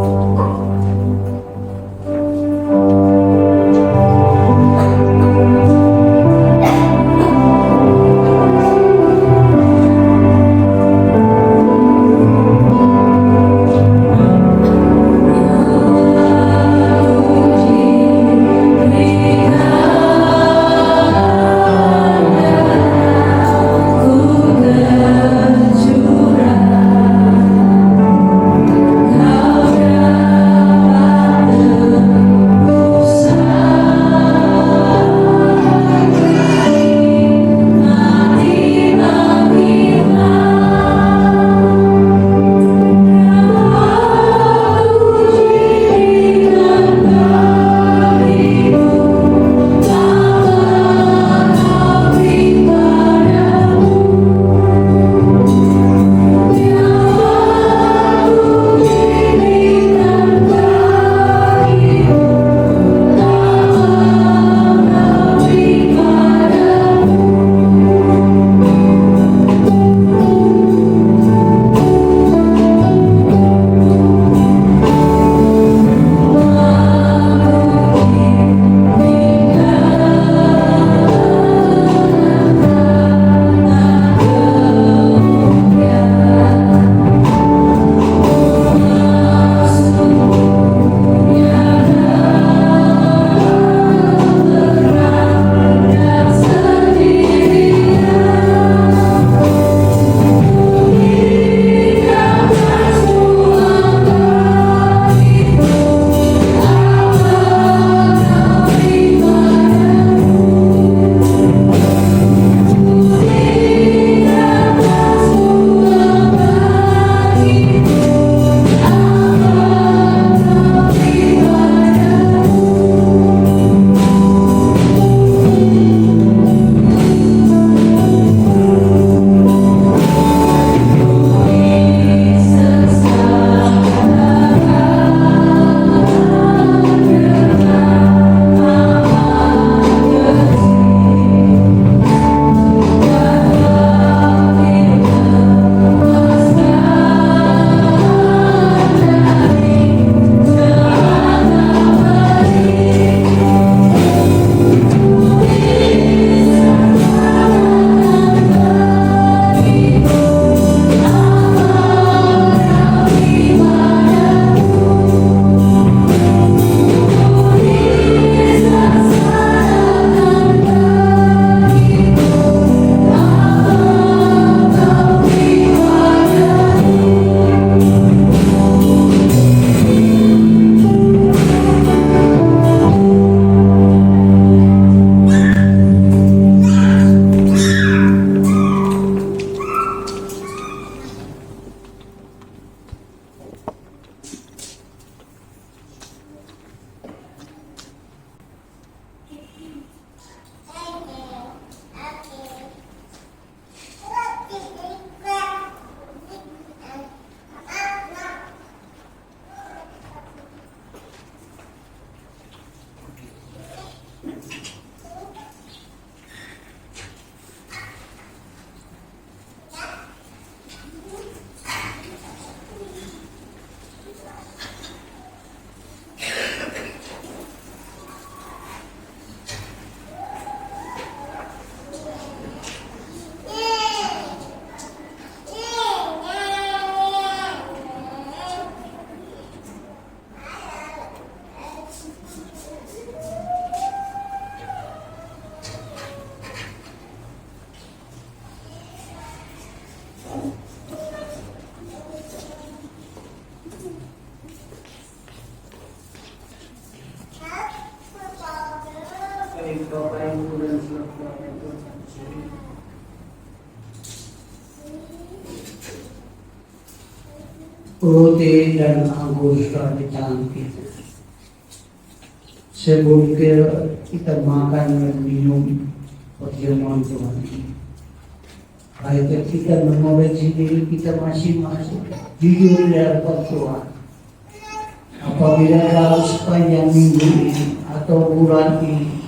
baik Bapak Ibu dan seluruh keluarga Tuhan yang disini. Roti dan anggur telah di tangan kita. Sebelum kita makan dan minum perjamuan Tuhan ini, baik kita mengoreksi diri kita masing-masing, jujur di hadapan Tuhan. Apabila dalam sepanjang minggu ini atau bulan ini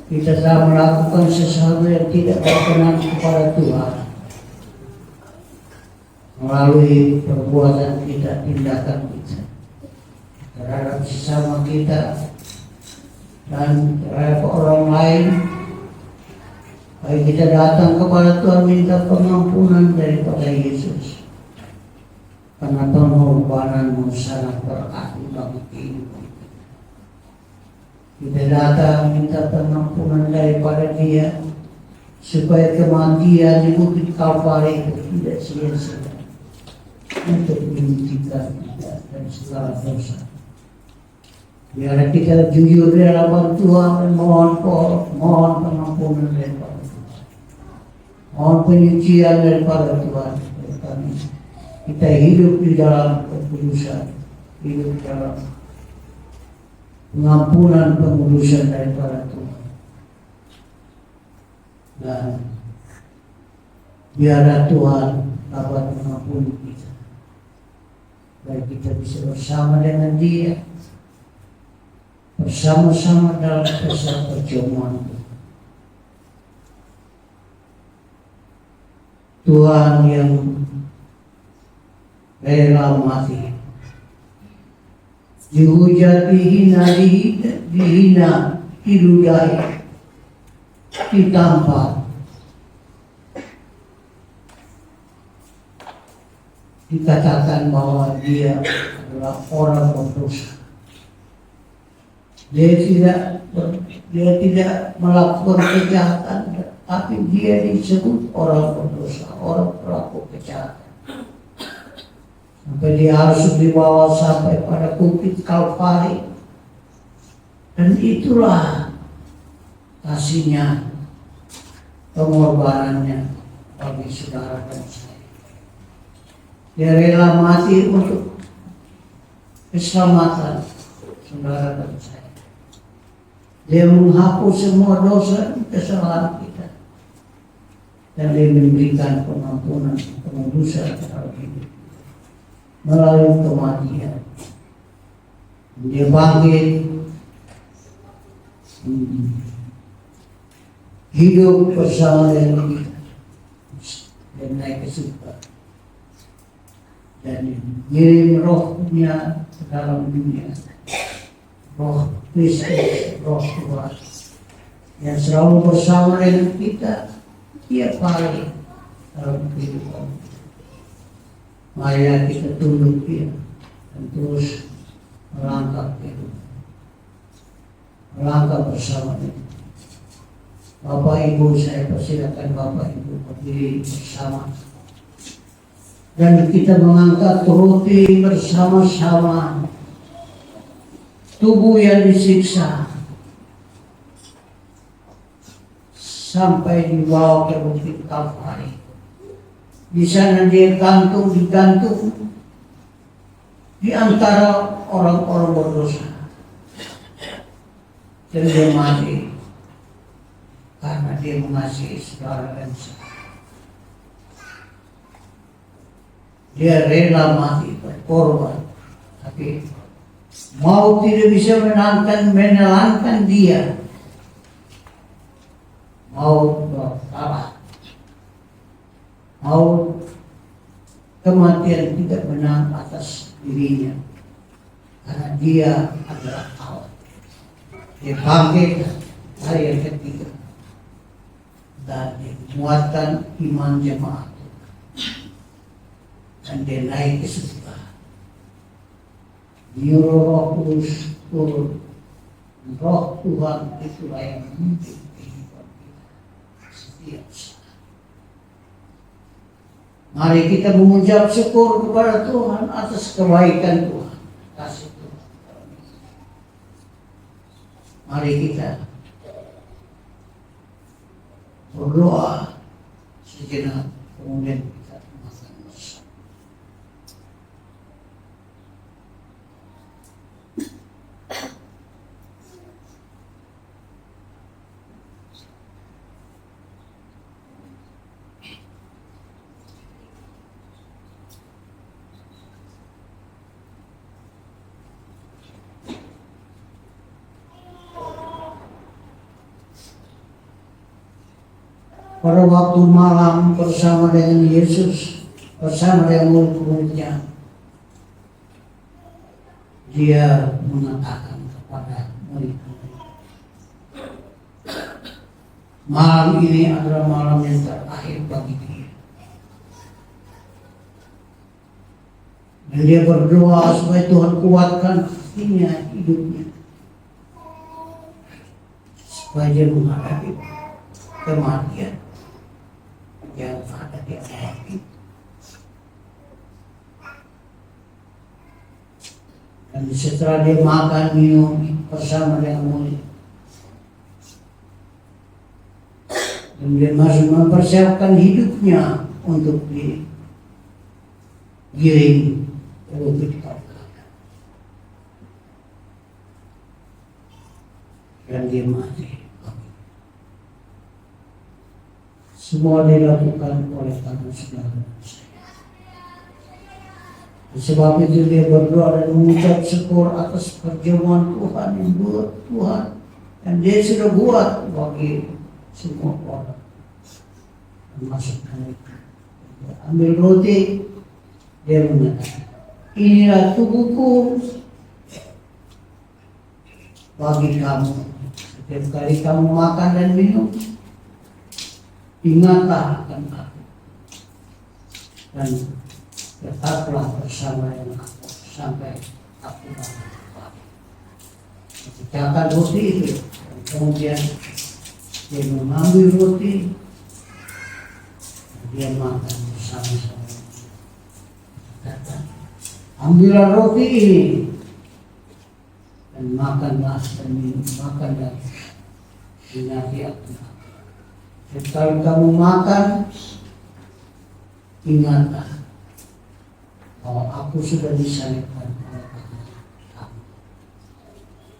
kita telah melakukan sesuatu yang tidak berkenan kepada Tuhan, melalui perbuatan kita, tindakan kita terhadap sesama kita dan terhadap orang lain, baik kita datang kepada Tuhan minta pengampunan daripada Yesus, karena pengorbananmu sangat berarti bagi kehidupan kita. Kita datang minta pengampunan daripada Dia, supaya kematian di bukit Kalvari itu tidak sia-sia untuk menyucikan kita dari segala dosa. Biar kita jujur di hadapan Tuhan dan mohon pengampunan daripada Tuhan, mohon penyucian daripada Tuhan. Kami kita hidup di dalam kekudusan, hidup dalam pengampunan pengudusan daripada Tuhan. Dan biarlah Tuhan dapat mengampuni kita, baik kita bisa bersama dengan Dia, bersama-sama dalam kisah perjamuan Tuhan yang rela mati, dihujat, dihina, diludahi, ditampar, dikatakan bahwa Dia adalah orang berdosa. Dia tidak melakukan kejahatan, tapi dia disebut orang berdosa, orang pelaku kejahatan. Sampai dia harus dibawa sampai pada bukit Kalvari. Dan itulah kasihnya, pengorbanannya bagi saudara dan saya. Dia rela mati untuk keselamatan saudara dan saya. Dia menghapus semua dosa dan kesalahan kita, dan Dia memberikan pengampunan, pengudusan terhadap hidup melalui kematian. Dia bangkit, hidup bersama dengan kita, dan naik ke surga, dan mengirim rohnya ke dalam dunia, roh Kristus, roh Tuhan yang selalu bersama dengan kita tiap hari dalam kehidupan kita. Mari kita tunduk Dia dan terus melangkah kehidupan, melangkah bersama Dia. Bapak Ibu, saya persilakan Bapak Ibu berdiri bersama dan kita mengangkat roti bersama-sama. Tubuh yang disiksa sampai dibawa ke bukit Kalvari. Di sana Dia digantung di antara orang-orang berdosa, dan Dia mati karena Dia mengasihi saudara dan saya. Dia rela mati berkorban, tapi maut tidak bisa menenangkan Dia. Maut kalah. Maut, kematian tidak menang atas dirinya, karena Dia adalah Allah. Dia bangkit hari yang ketiga dan menguatkan iman jemaat, dan Dia naik ke surga. Nyuruh Roh Kudus turun. Roh Tuhan itulah yang memimpin kehidupan kita setiap saat. Mari kita mengucap syukur kepada Tuhan atas kebaikan Tuhan, kasih Tuhan. Mari kita berdoa sejenak, kemudian kita makan bersama. Pada waktu malam bersama dengan Yesus, bersama dengan murid-muridnya, dia mengatakan kepada murid-murid, malam ini adalah malam yang terakhir bagi dia. Dan dia berdoa supaya Tuhan kuatkan hatinya, hidupnya, supaya dia menghadapi kematian yang ada di hati. Dan setelah dia makan minum bersama dengan murid, dan dia masih mempersiapkan hidupnya untuk digiring ke bukit Golgota, dan dia mati. Semua dilakukan oleh tangan saudara saya. Sebab itu dia berdoa dan mengucap syukur atas perjamuan Tuhan yang buat Tuhan, dan dia sudah buat bagi semua orang, termasuk mereka. Dia ambil roti, dia mengatakan, inilah tubuhku bagi kamu. Setiap kali kamu makan dan minum, ingatlah akan aku, dan tetaplah bersama dengan aku sampai aku datang kembali. Pecahkan roti itu, dan kemudian dia mengambil roti, dan dia makan bersama-sama. Kata, ambillah roti ini dan makanlah dan minum, makanlah, ingati aku. Kalau kamu makan, ingatlah bahwa aku sudah disalibkan oleh kamu.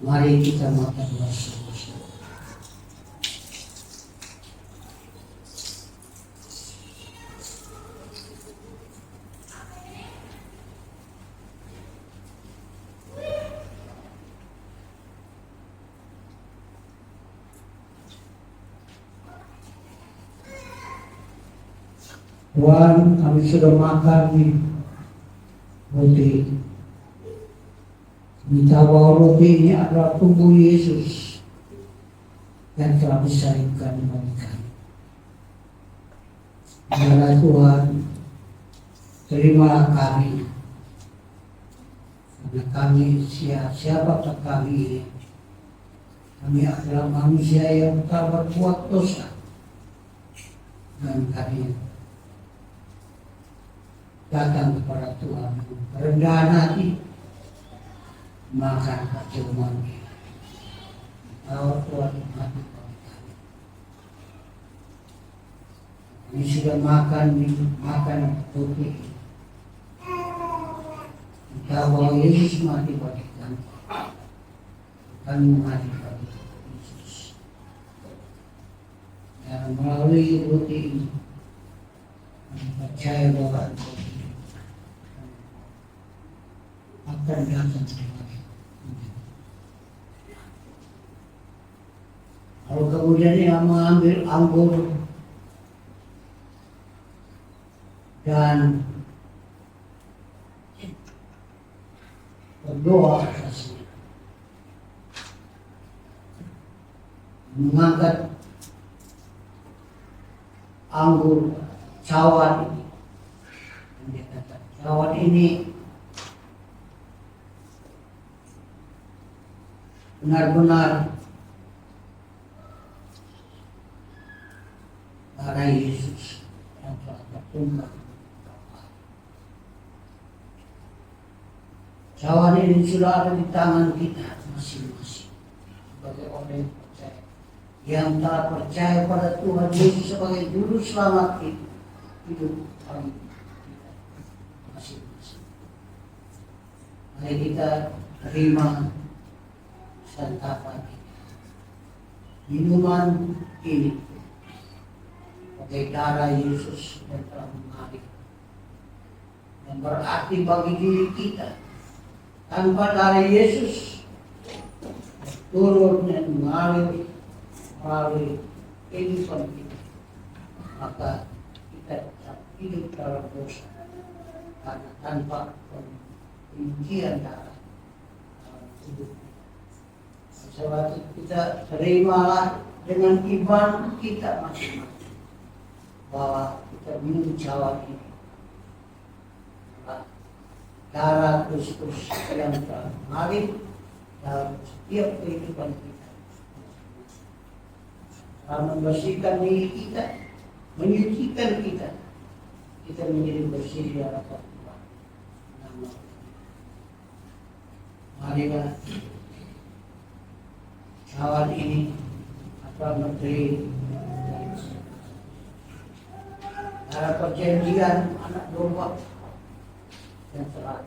Mari kita makan bersama-sama. Tuhan, kami sudah makan roti. Kita bahwa roti ini adalah tubuh Yesus yang telah disalibkan bagi kami. Biarlah Tuhan, terimalah kami, karena kami siapakah kami? Kami adalah manusia yang telah berbuat dosa, dan kami datang kepada Tuhan kerendahan hati, makan perjamuan ini. Kalau Tuhan mati bagi kami, kami sudah makan roti. Kita bahwa Yesus mati bagi kami, kami mati bagi Yesus. Dan melalui roti ini, kami percaya bahwa akan datang kembali. Kalau kemudian yang mengambil anggur dan berdoa atasnya, mengangkat anggur cawan ini, dan dia kata, cawan ini benar-benar darah Yesus yang telah tertumpah. Cawan ini sudah ada di tangan kita masing-masing sebagai oleh kami percaya. Yang telah percaya pada Tuhan Yesus sebagai Juru Selamat hidup kami masing-masing. Mari kita terima santapan ini. Minuman ini sebagai darah Yesus yang telah mengalir, yang berarti bagi diri kita. Tanpa darah Yesus turun dan mengalir melalui kehidupan kita, maka kita tetap hidup dalam dosa, karena tanpa penyucian darah dalam tubuh. Sebab itu kita terimalah dengan iman kita masing-masing bahwa kita minum cawan ini, darah Kristus yang telah mengalir dalam setiap kehidupan kita, telah membersihkan diri kita, menyucikan kita, kita menjadi bersih di hadapan Tuhan. Marilah cawan ini atau menteri darah perjanjian anak domba yang telah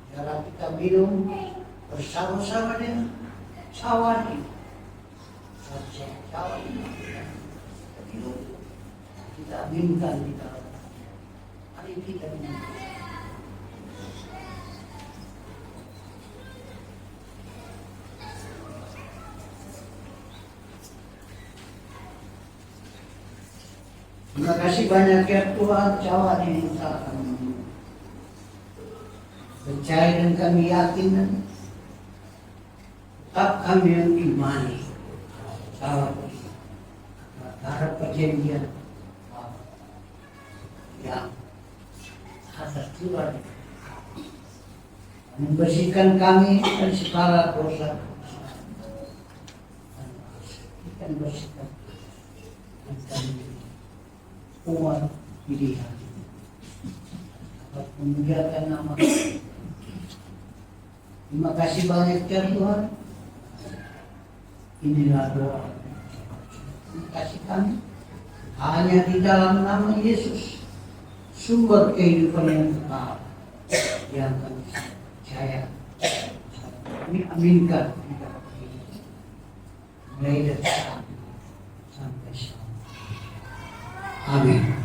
darah kita minum bersama-sama dengan cawan ini. Cawan ini kita minum, kita aminkan di dalam. Mari kita minum. Terima kasih banyak ya Tuhan, cawan ini telah kami minum. Percaya dan kami yakin dan tetap kami yang imani cawan ini. Darah perjanjian yang ada Tuhan membersihkan kami dari segala dosa. Kita bersihkan dan kami kuat pilihan dapat memuliakan nama Tuhan. Terima kasih banyak ya Tuhan. Inilah doa. Terima kasih kami hanya di dalam nama Yesus, sumber kehidupan yang kekal yang kami percaya. Kami aminkan di dalam kehidupan mulai dari sekarang sampai selamanya. Amin.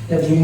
Tapi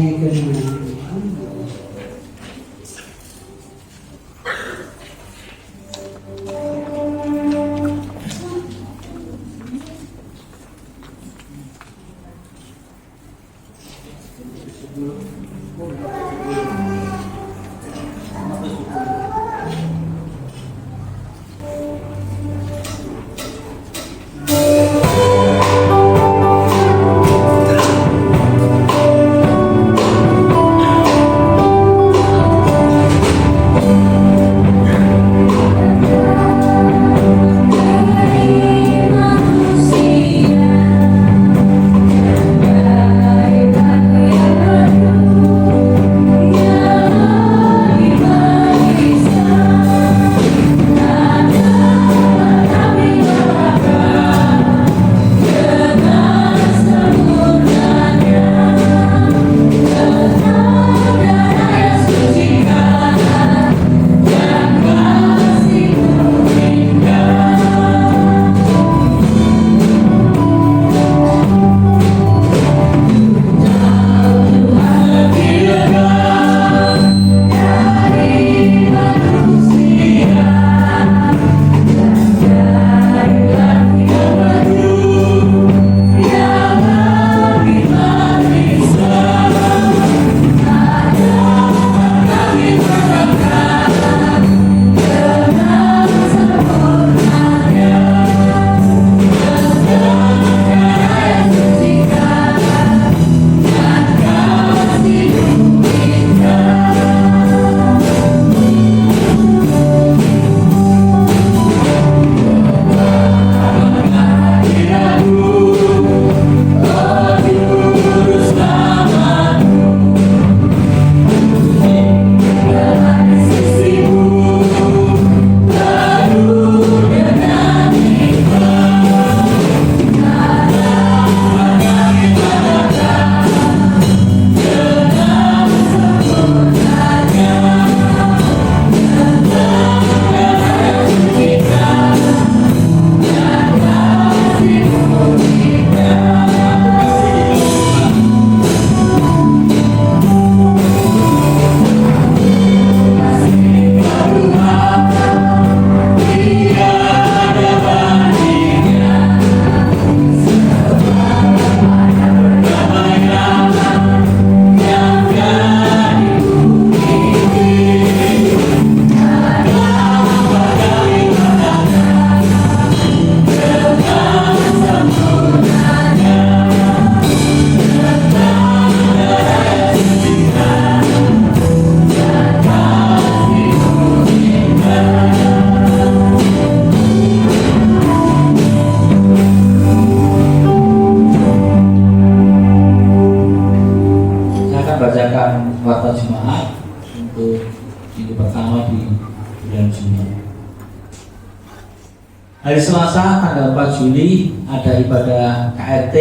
Hari Selasa tanggal 4 Juli ada ibadah KRT,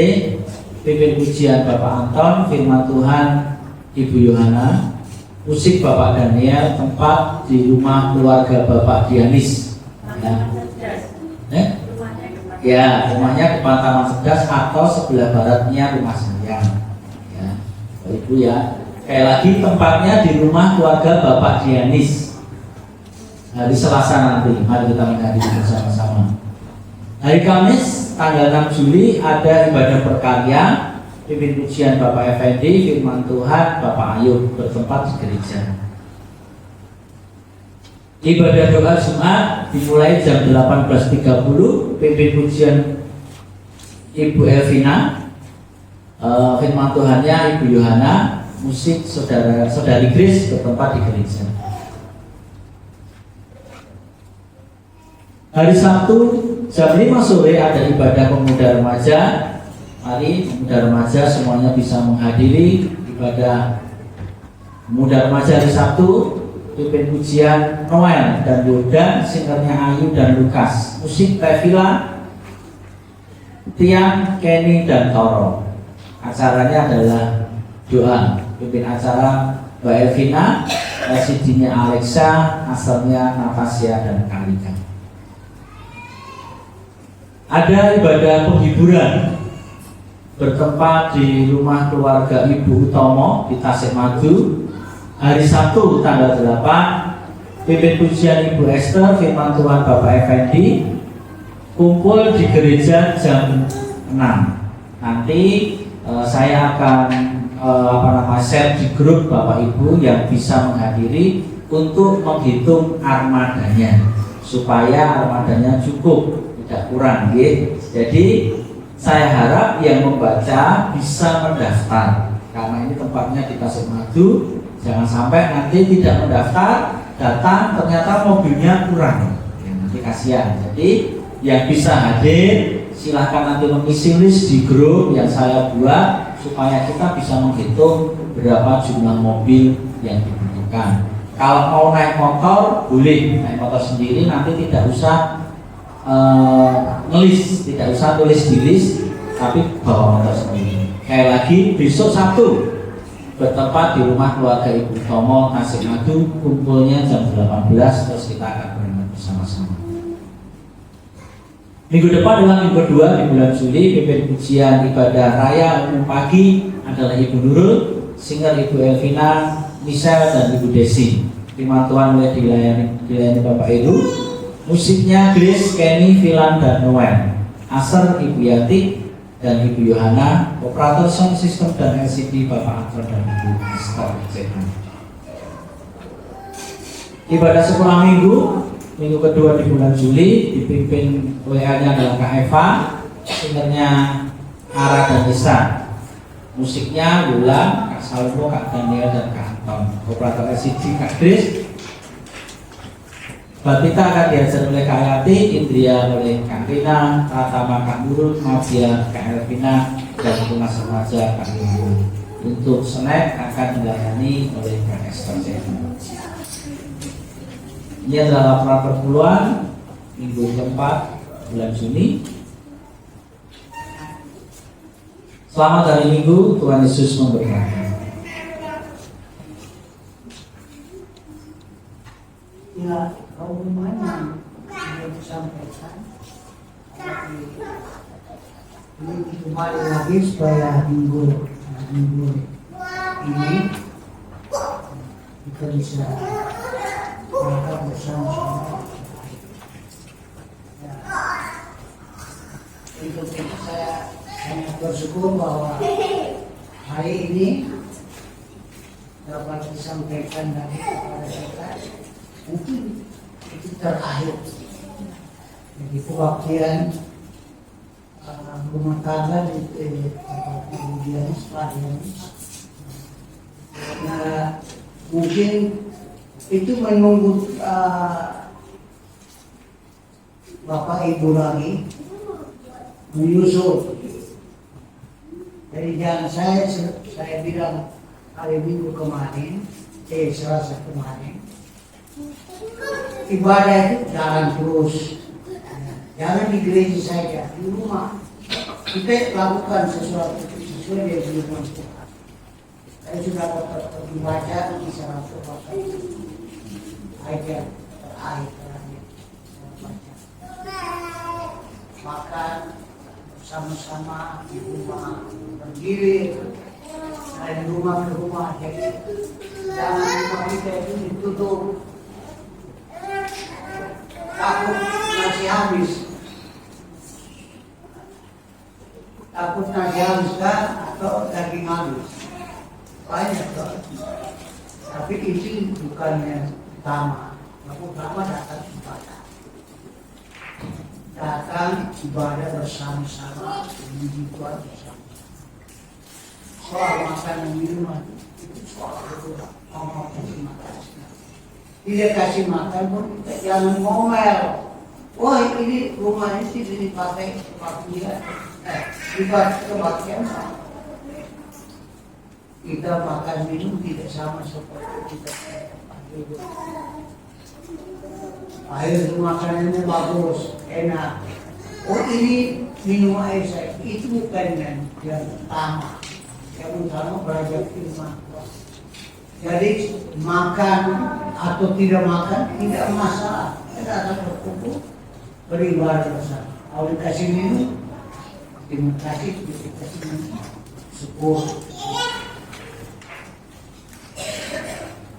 pimpin pujian Bapak Anton, firman Tuhan Ibu Yohana, musik Bapak Daniel, tempat di rumah keluarga Bapak Dianis. Ya, rumahnya depan Taman Cerdas atau sebelah baratnya rumah saya. Ya, Ibu ya. Kayak lagi tempatnya di rumah keluarga Bapak Dianis. Hari Selasa nanti, mari kita menghadiri bersama-sama. Hari Kamis tanggal 6 Juli ada ibadah berkarya, pimpin pujian Bapak Effendi, firman Tuhan Bapak Ayub, bertempat di gereja. Ibadah doa Jumat dimulai jam 18.30, pimpin pujian Ibu Elvina, firman Tuhannya Ibu Yohana, musik saudari Grace, bertempat di gereja. Hari Sabtu jam 5 sore ada ibadah pemuda remaja. Mari pemuda remaja semuanya bisa menghadiri ibadah pemuda remaja hari Sabtu. Pimpin pujian Noel dan Yordan, singernya Ayu dan Lukas, musik Tevila, Tian, Kenny dan Toro. Acaranya adalah doa. Pimpin acara Mbak Elvina, residinya Alexa, asalnya Natasha dan Kalika. Ada ibadah penghiburan bertempat di rumah keluarga Ibu Utomo di Tasikmadu. Hari Sabtu tanggal 8, pimpin pujian Ibu Esther, firman Tuhan Bapak Effendi, kumpul di gereja jam 6. Nanti saya akan share di grup Bapak Ibu yang bisa menghadiri untuk menghitung armadanya, supaya armadanya cukup, tidak kurang, gitu. Jadi saya harap yang membaca bisa mendaftar, karena ini tempatnya di Tasikmadu. Jangan sampai nanti tidak mendaftar, datang ternyata mobilnya kurang, ya, nanti kasihan. Jadi yang bisa hadir silahkan nanti mengisi list di grup yang saya buat, supaya kita bisa menghitung berapa jumlah mobil yang dibutuhkan. Kalau mau naik motor boleh, naik motor sendiri, nanti tidak usah ngelis, tidak usah tulis di list, tapi bawa motor sendiri. Kayak lagi besok Sabtu bertempat di rumah keluarga Ibu Tomo Tasikmadu, kumpulnya jam 18, terus kita akan berangkat bersama-sama. Minggu depan adalah minggu kedua di bulan Juli, pimpin pujian ibadah raya umum pagi adalah Ibu Nurul, singer Ibu Elvina, Michelle dan Ibu Desi. Firman Tuhan mulai dilayani Bapak Heru, musiknya Grace, Kenny, Filan dan Noel, Aser Ibu Yati dan Ibu Yohana, operator sound system dan LCD Bapak Anton dan Ibu Esther. Ibadah sekolah minggu kedua di bulan Juli, dipimpin WA-nya adalah Kak Eva, singernya Ara dan Isa, musiknya Wulan, Kak Salmo, Kak Daniel dan Kak Anton, operator LCD Kak Grace. Batita akan diajar oleh Kak Yati, Indria oleh Kak Rina, Pratama Kak Nurul, Mafia Kak Elvina, dan Tunas Remaja Kak Nurul. Untuk snack akan dilayani oleh Kak Esther. Ini adalah laporan perpuluhan minggu keempat bulan Juni. Selamat hari Minggu, Tuhan Yesus memberkati. Ya, pengumuman yang disampaikan ini kembali lagi supaya minggu ini kita bisa berangkat bersama-sama. Ya, untuk itu saya sangat bersyukur bahwa hari ini dapat disampaikan dari kepada kita. Mungkin itu terakhir. Jadi kebaktian rumah tangga di kemudian setelah ini. Nah, mungkin itu menunggu Bapak Ibu lagi menyusul. Jadi jangan saya bilang hari Minggu kemarin, Selasa kemarin, ibadah itu jalan terus. Jangan di gereja saja, di rumah kita lakukan sesuatu sesuai dengan firman Tuhan. Saya sudah dapat membaca di salah satu ayat terakhir saya baca. Makan bersama-sama di rumah, berdiri dari rumah ke rumah. Jadi jangan rumah kita itu ditutup. Takut nasi habis. Takut nasi habis kan atau daging habis. Banyak kan. Tapi itu bukannya utama. Yang utama datang ibadah. Datang ibadah bersama-sama, dibuat bersama. Soal makanan minuman itu soal berdua. Ngomong terima kasih. Tidak kasih makan pun kita jangan ngomel. Wah ini rumah ini tidak dipakai tempat dia. Dipakai tempat yang sama. Kita makan minum tidak sama seperti kita tempat hidup. Air makanannya bagus, enak. Oh ini minum air saya, itu bukan yang utama. Yang utama belajar firman Tuhan. Jadi makan atau tidak makan tidak masalah. Kita akan berkumpul beribadah bersama. Kalau dikasih minum, terima kasih, dikasih minum, syukur.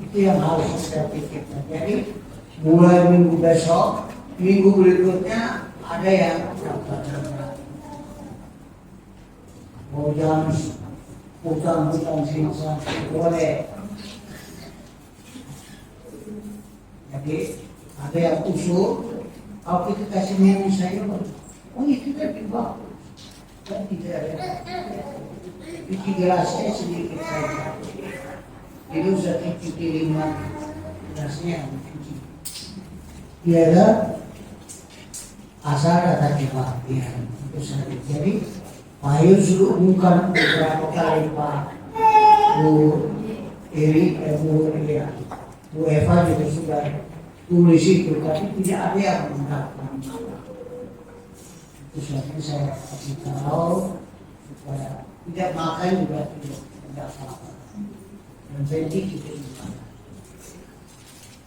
Itu yang harus kita pikirkan. Jadi mulai minggu besok, minggu berikutnya ada yang daftar. Mau jangan hutang sisa boleh. Jadi ada yang usul, kalau kita kasih minum sayur, oh itu lebih bagus. Dan tidak ada. Cuci gelasnya sedikit saja. Itu sudah cuci 5 gelasnya cuci. Tiada asal kata kematian itu saja. Jadi Pak Yus sudah umumkan beberapa kali Pak Bu Eri, Bu Eva juga sudah tulis itu, tapi tidak ada yang mengatakan. Itu sebabnya saya kasih tahu supaya tidak makan juga tidak apa-apa. Dan jadi kita makan.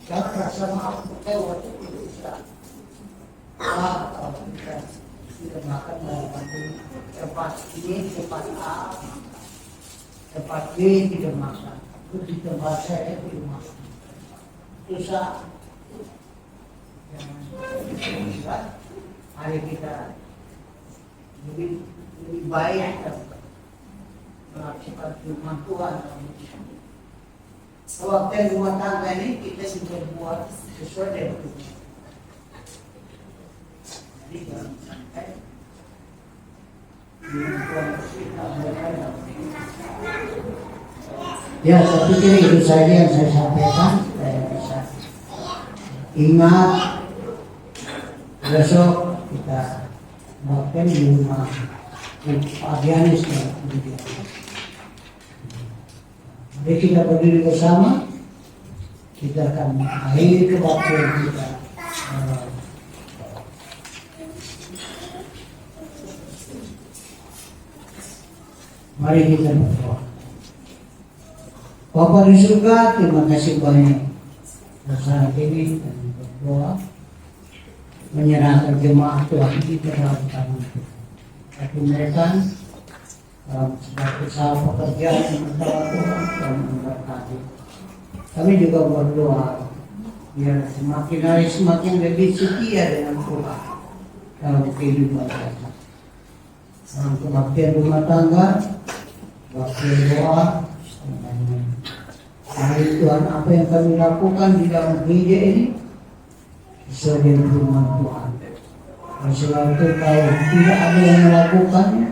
Jangan rasa maaf waktu itu bisa. Kalau kita tidak makan dari tempat ini, tempat A, tempat B tidak makan. Itu di tempat saya tidak makan. Susah. Jangan. Hari kita lebih baik melakukan firman Tuhan. Waktu rumah tangga ini kita sudah buat sesuai dengan Tuhan. Jadi jangan sampai ya, saya pikir itu saja yang saya sampaikan. Saya bisa ingat besok kita melakukan di rumah Pak Dianis. Mari kita berdiri bersama, kita akan akhiri kebaktian kita. Mari kita berdoa. Bapa di surga, terima kasih banyak saat ini dan berdoa menyerahkan jemaah Tuhan kita dalam tangan Tuhan. Tapi mereka dalam sebagai usaha pekerjaan yang bersama Tuhan dan memberkati. Kami juga berdoa biar semakin hari semakin lebih setia dengan Tuhan dalam kehidupan kita. Dalam kebaktian rumah tangga, bakti doa, hari Tuhan apa yang kami lakukan di dalam gereja ini sesuai dengan firman Tuhan. Dan selalu kalau tidak ada yang melakukannya,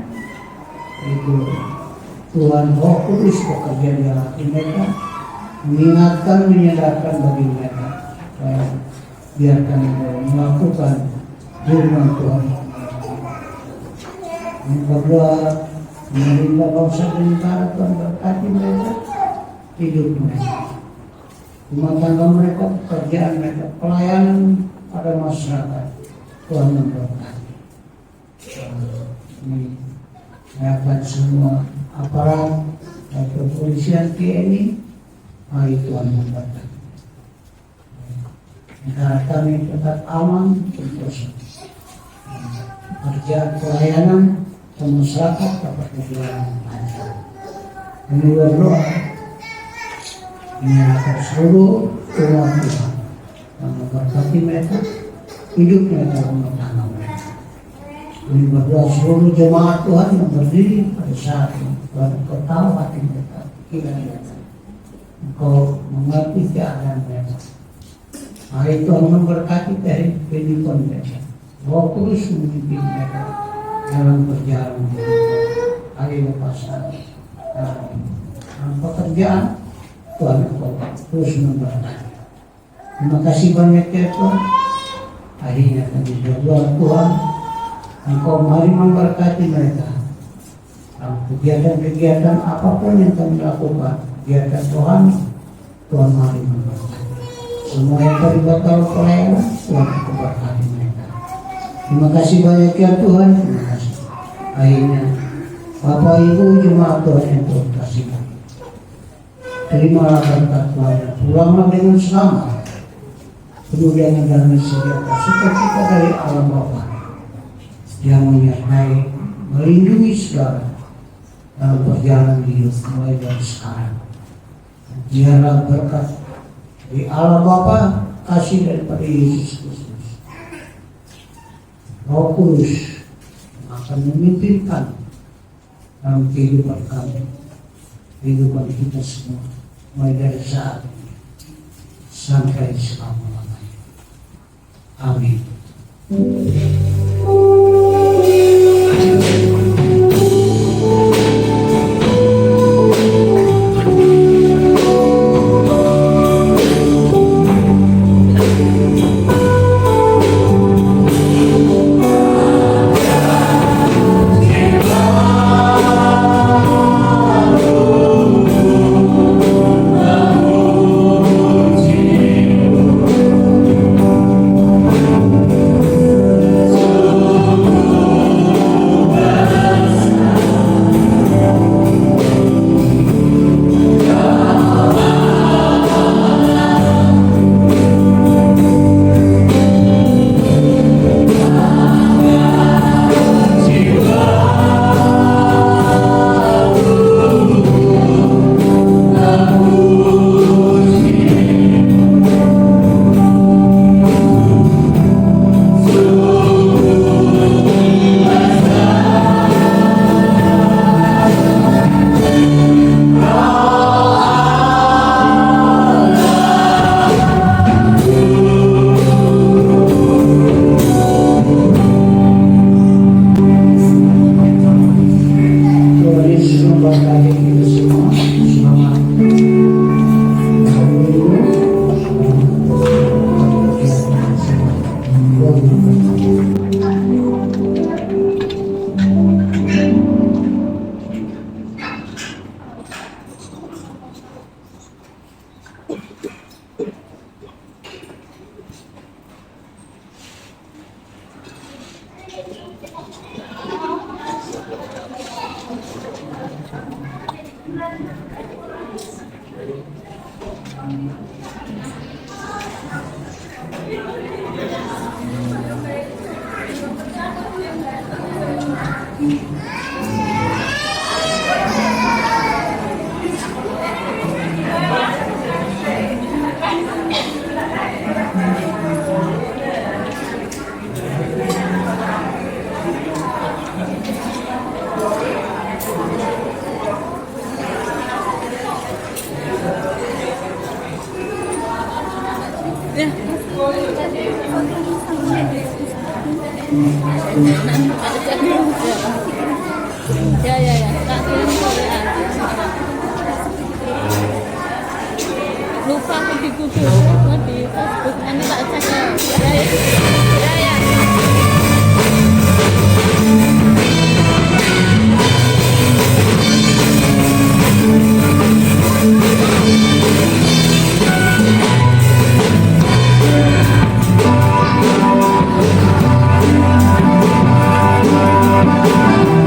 itu Tuhan Roh Kudus bekerja di hati mereka, mengingatkan, menyadarkan bagi mereka, biarkan mereka melakukan firman Tuhan. Berdoa meminta bangsa dan negara Tuhan berkati mereka, hidup mereka, rumah tangga mereka, pekerjaan mereka, pelayanan pada masyarakat Tuhan memberkati. Ini saya akan semua aparat dan kepolisian TNI, mari Tuhan memberkati. Negara kami tetap aman, terus pekerjaan pelayanan ke masyarakat dapat berjalan lancar. Kami berdoa menyerahkan seluruh umat Tuhan yang memberkati mereka, hidupnya dalam rumah tangga mereka. Kami berdoa seluruh jemaat Tuhan yang berdiri pada saat ini, Tuhan Engkau tahu hati mereka, pikiran mereka, Engkau mengerti keadaan mereka. Mari Tuhan memberkati kehidupan mereka, Roh Kudus memimpin mereka dalam perjalanan hari lepas hari. Dalam pekerjaan Tuhan Engkau terus memberkati. Terima kasih banyak ya Tuhan. Akhirnya kami berdoa Tuhan, Engkau mari memberkati mereka dalam kegiatan-kegiatan apapun yang kami lakukan. Kegiatan Tuhan mari memberkati. Semua yang terlibat dalam pelayanan, Tuhan memberkati mereka. Terima kasih banyak ya Tuhan. Terima kasih. Akhirnya Bapak Ibu jemaat Tuhan yang Tuhan kasihkan, terimalah berkat Tuhan, pulanglah dengan selamat, penuh dengan damai sejahtera, sukacita dari Allah Bapa yang menyertai, melindungi saudara dalam perjalanan hidup mulai dari sekarang. Biarlah berkat dari Allah Bapa, kasih daripada Yesus Kristus, Roh Kudus akan memimpinkan dalam kehidupan kami, kehidupan kita semua, mulai dari saat ini sampai selama-lamanya. Amin. Ya. Tak kirim ke WA. Lupa aku di Google, di Facebook, nanti tak cek. Ya. Thank you.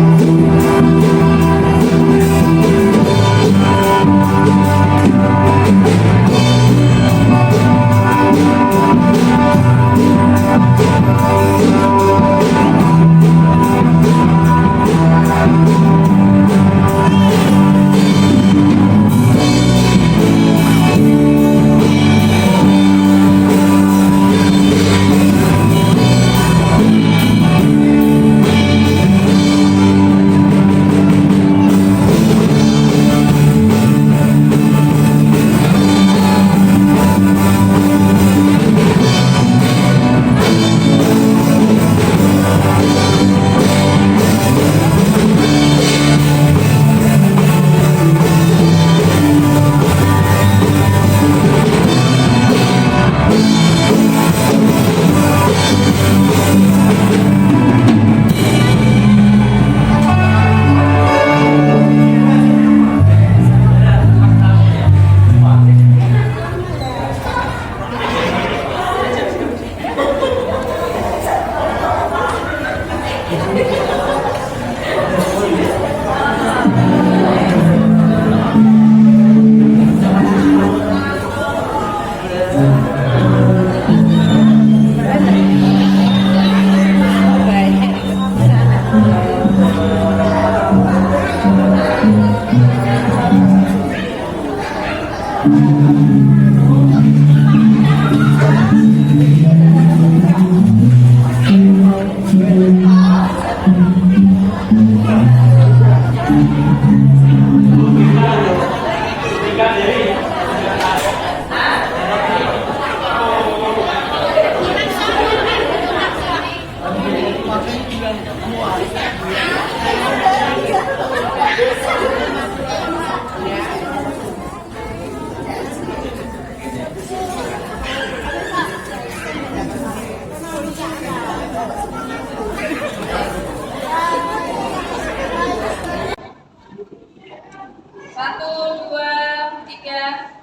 Satu, dua, tiga.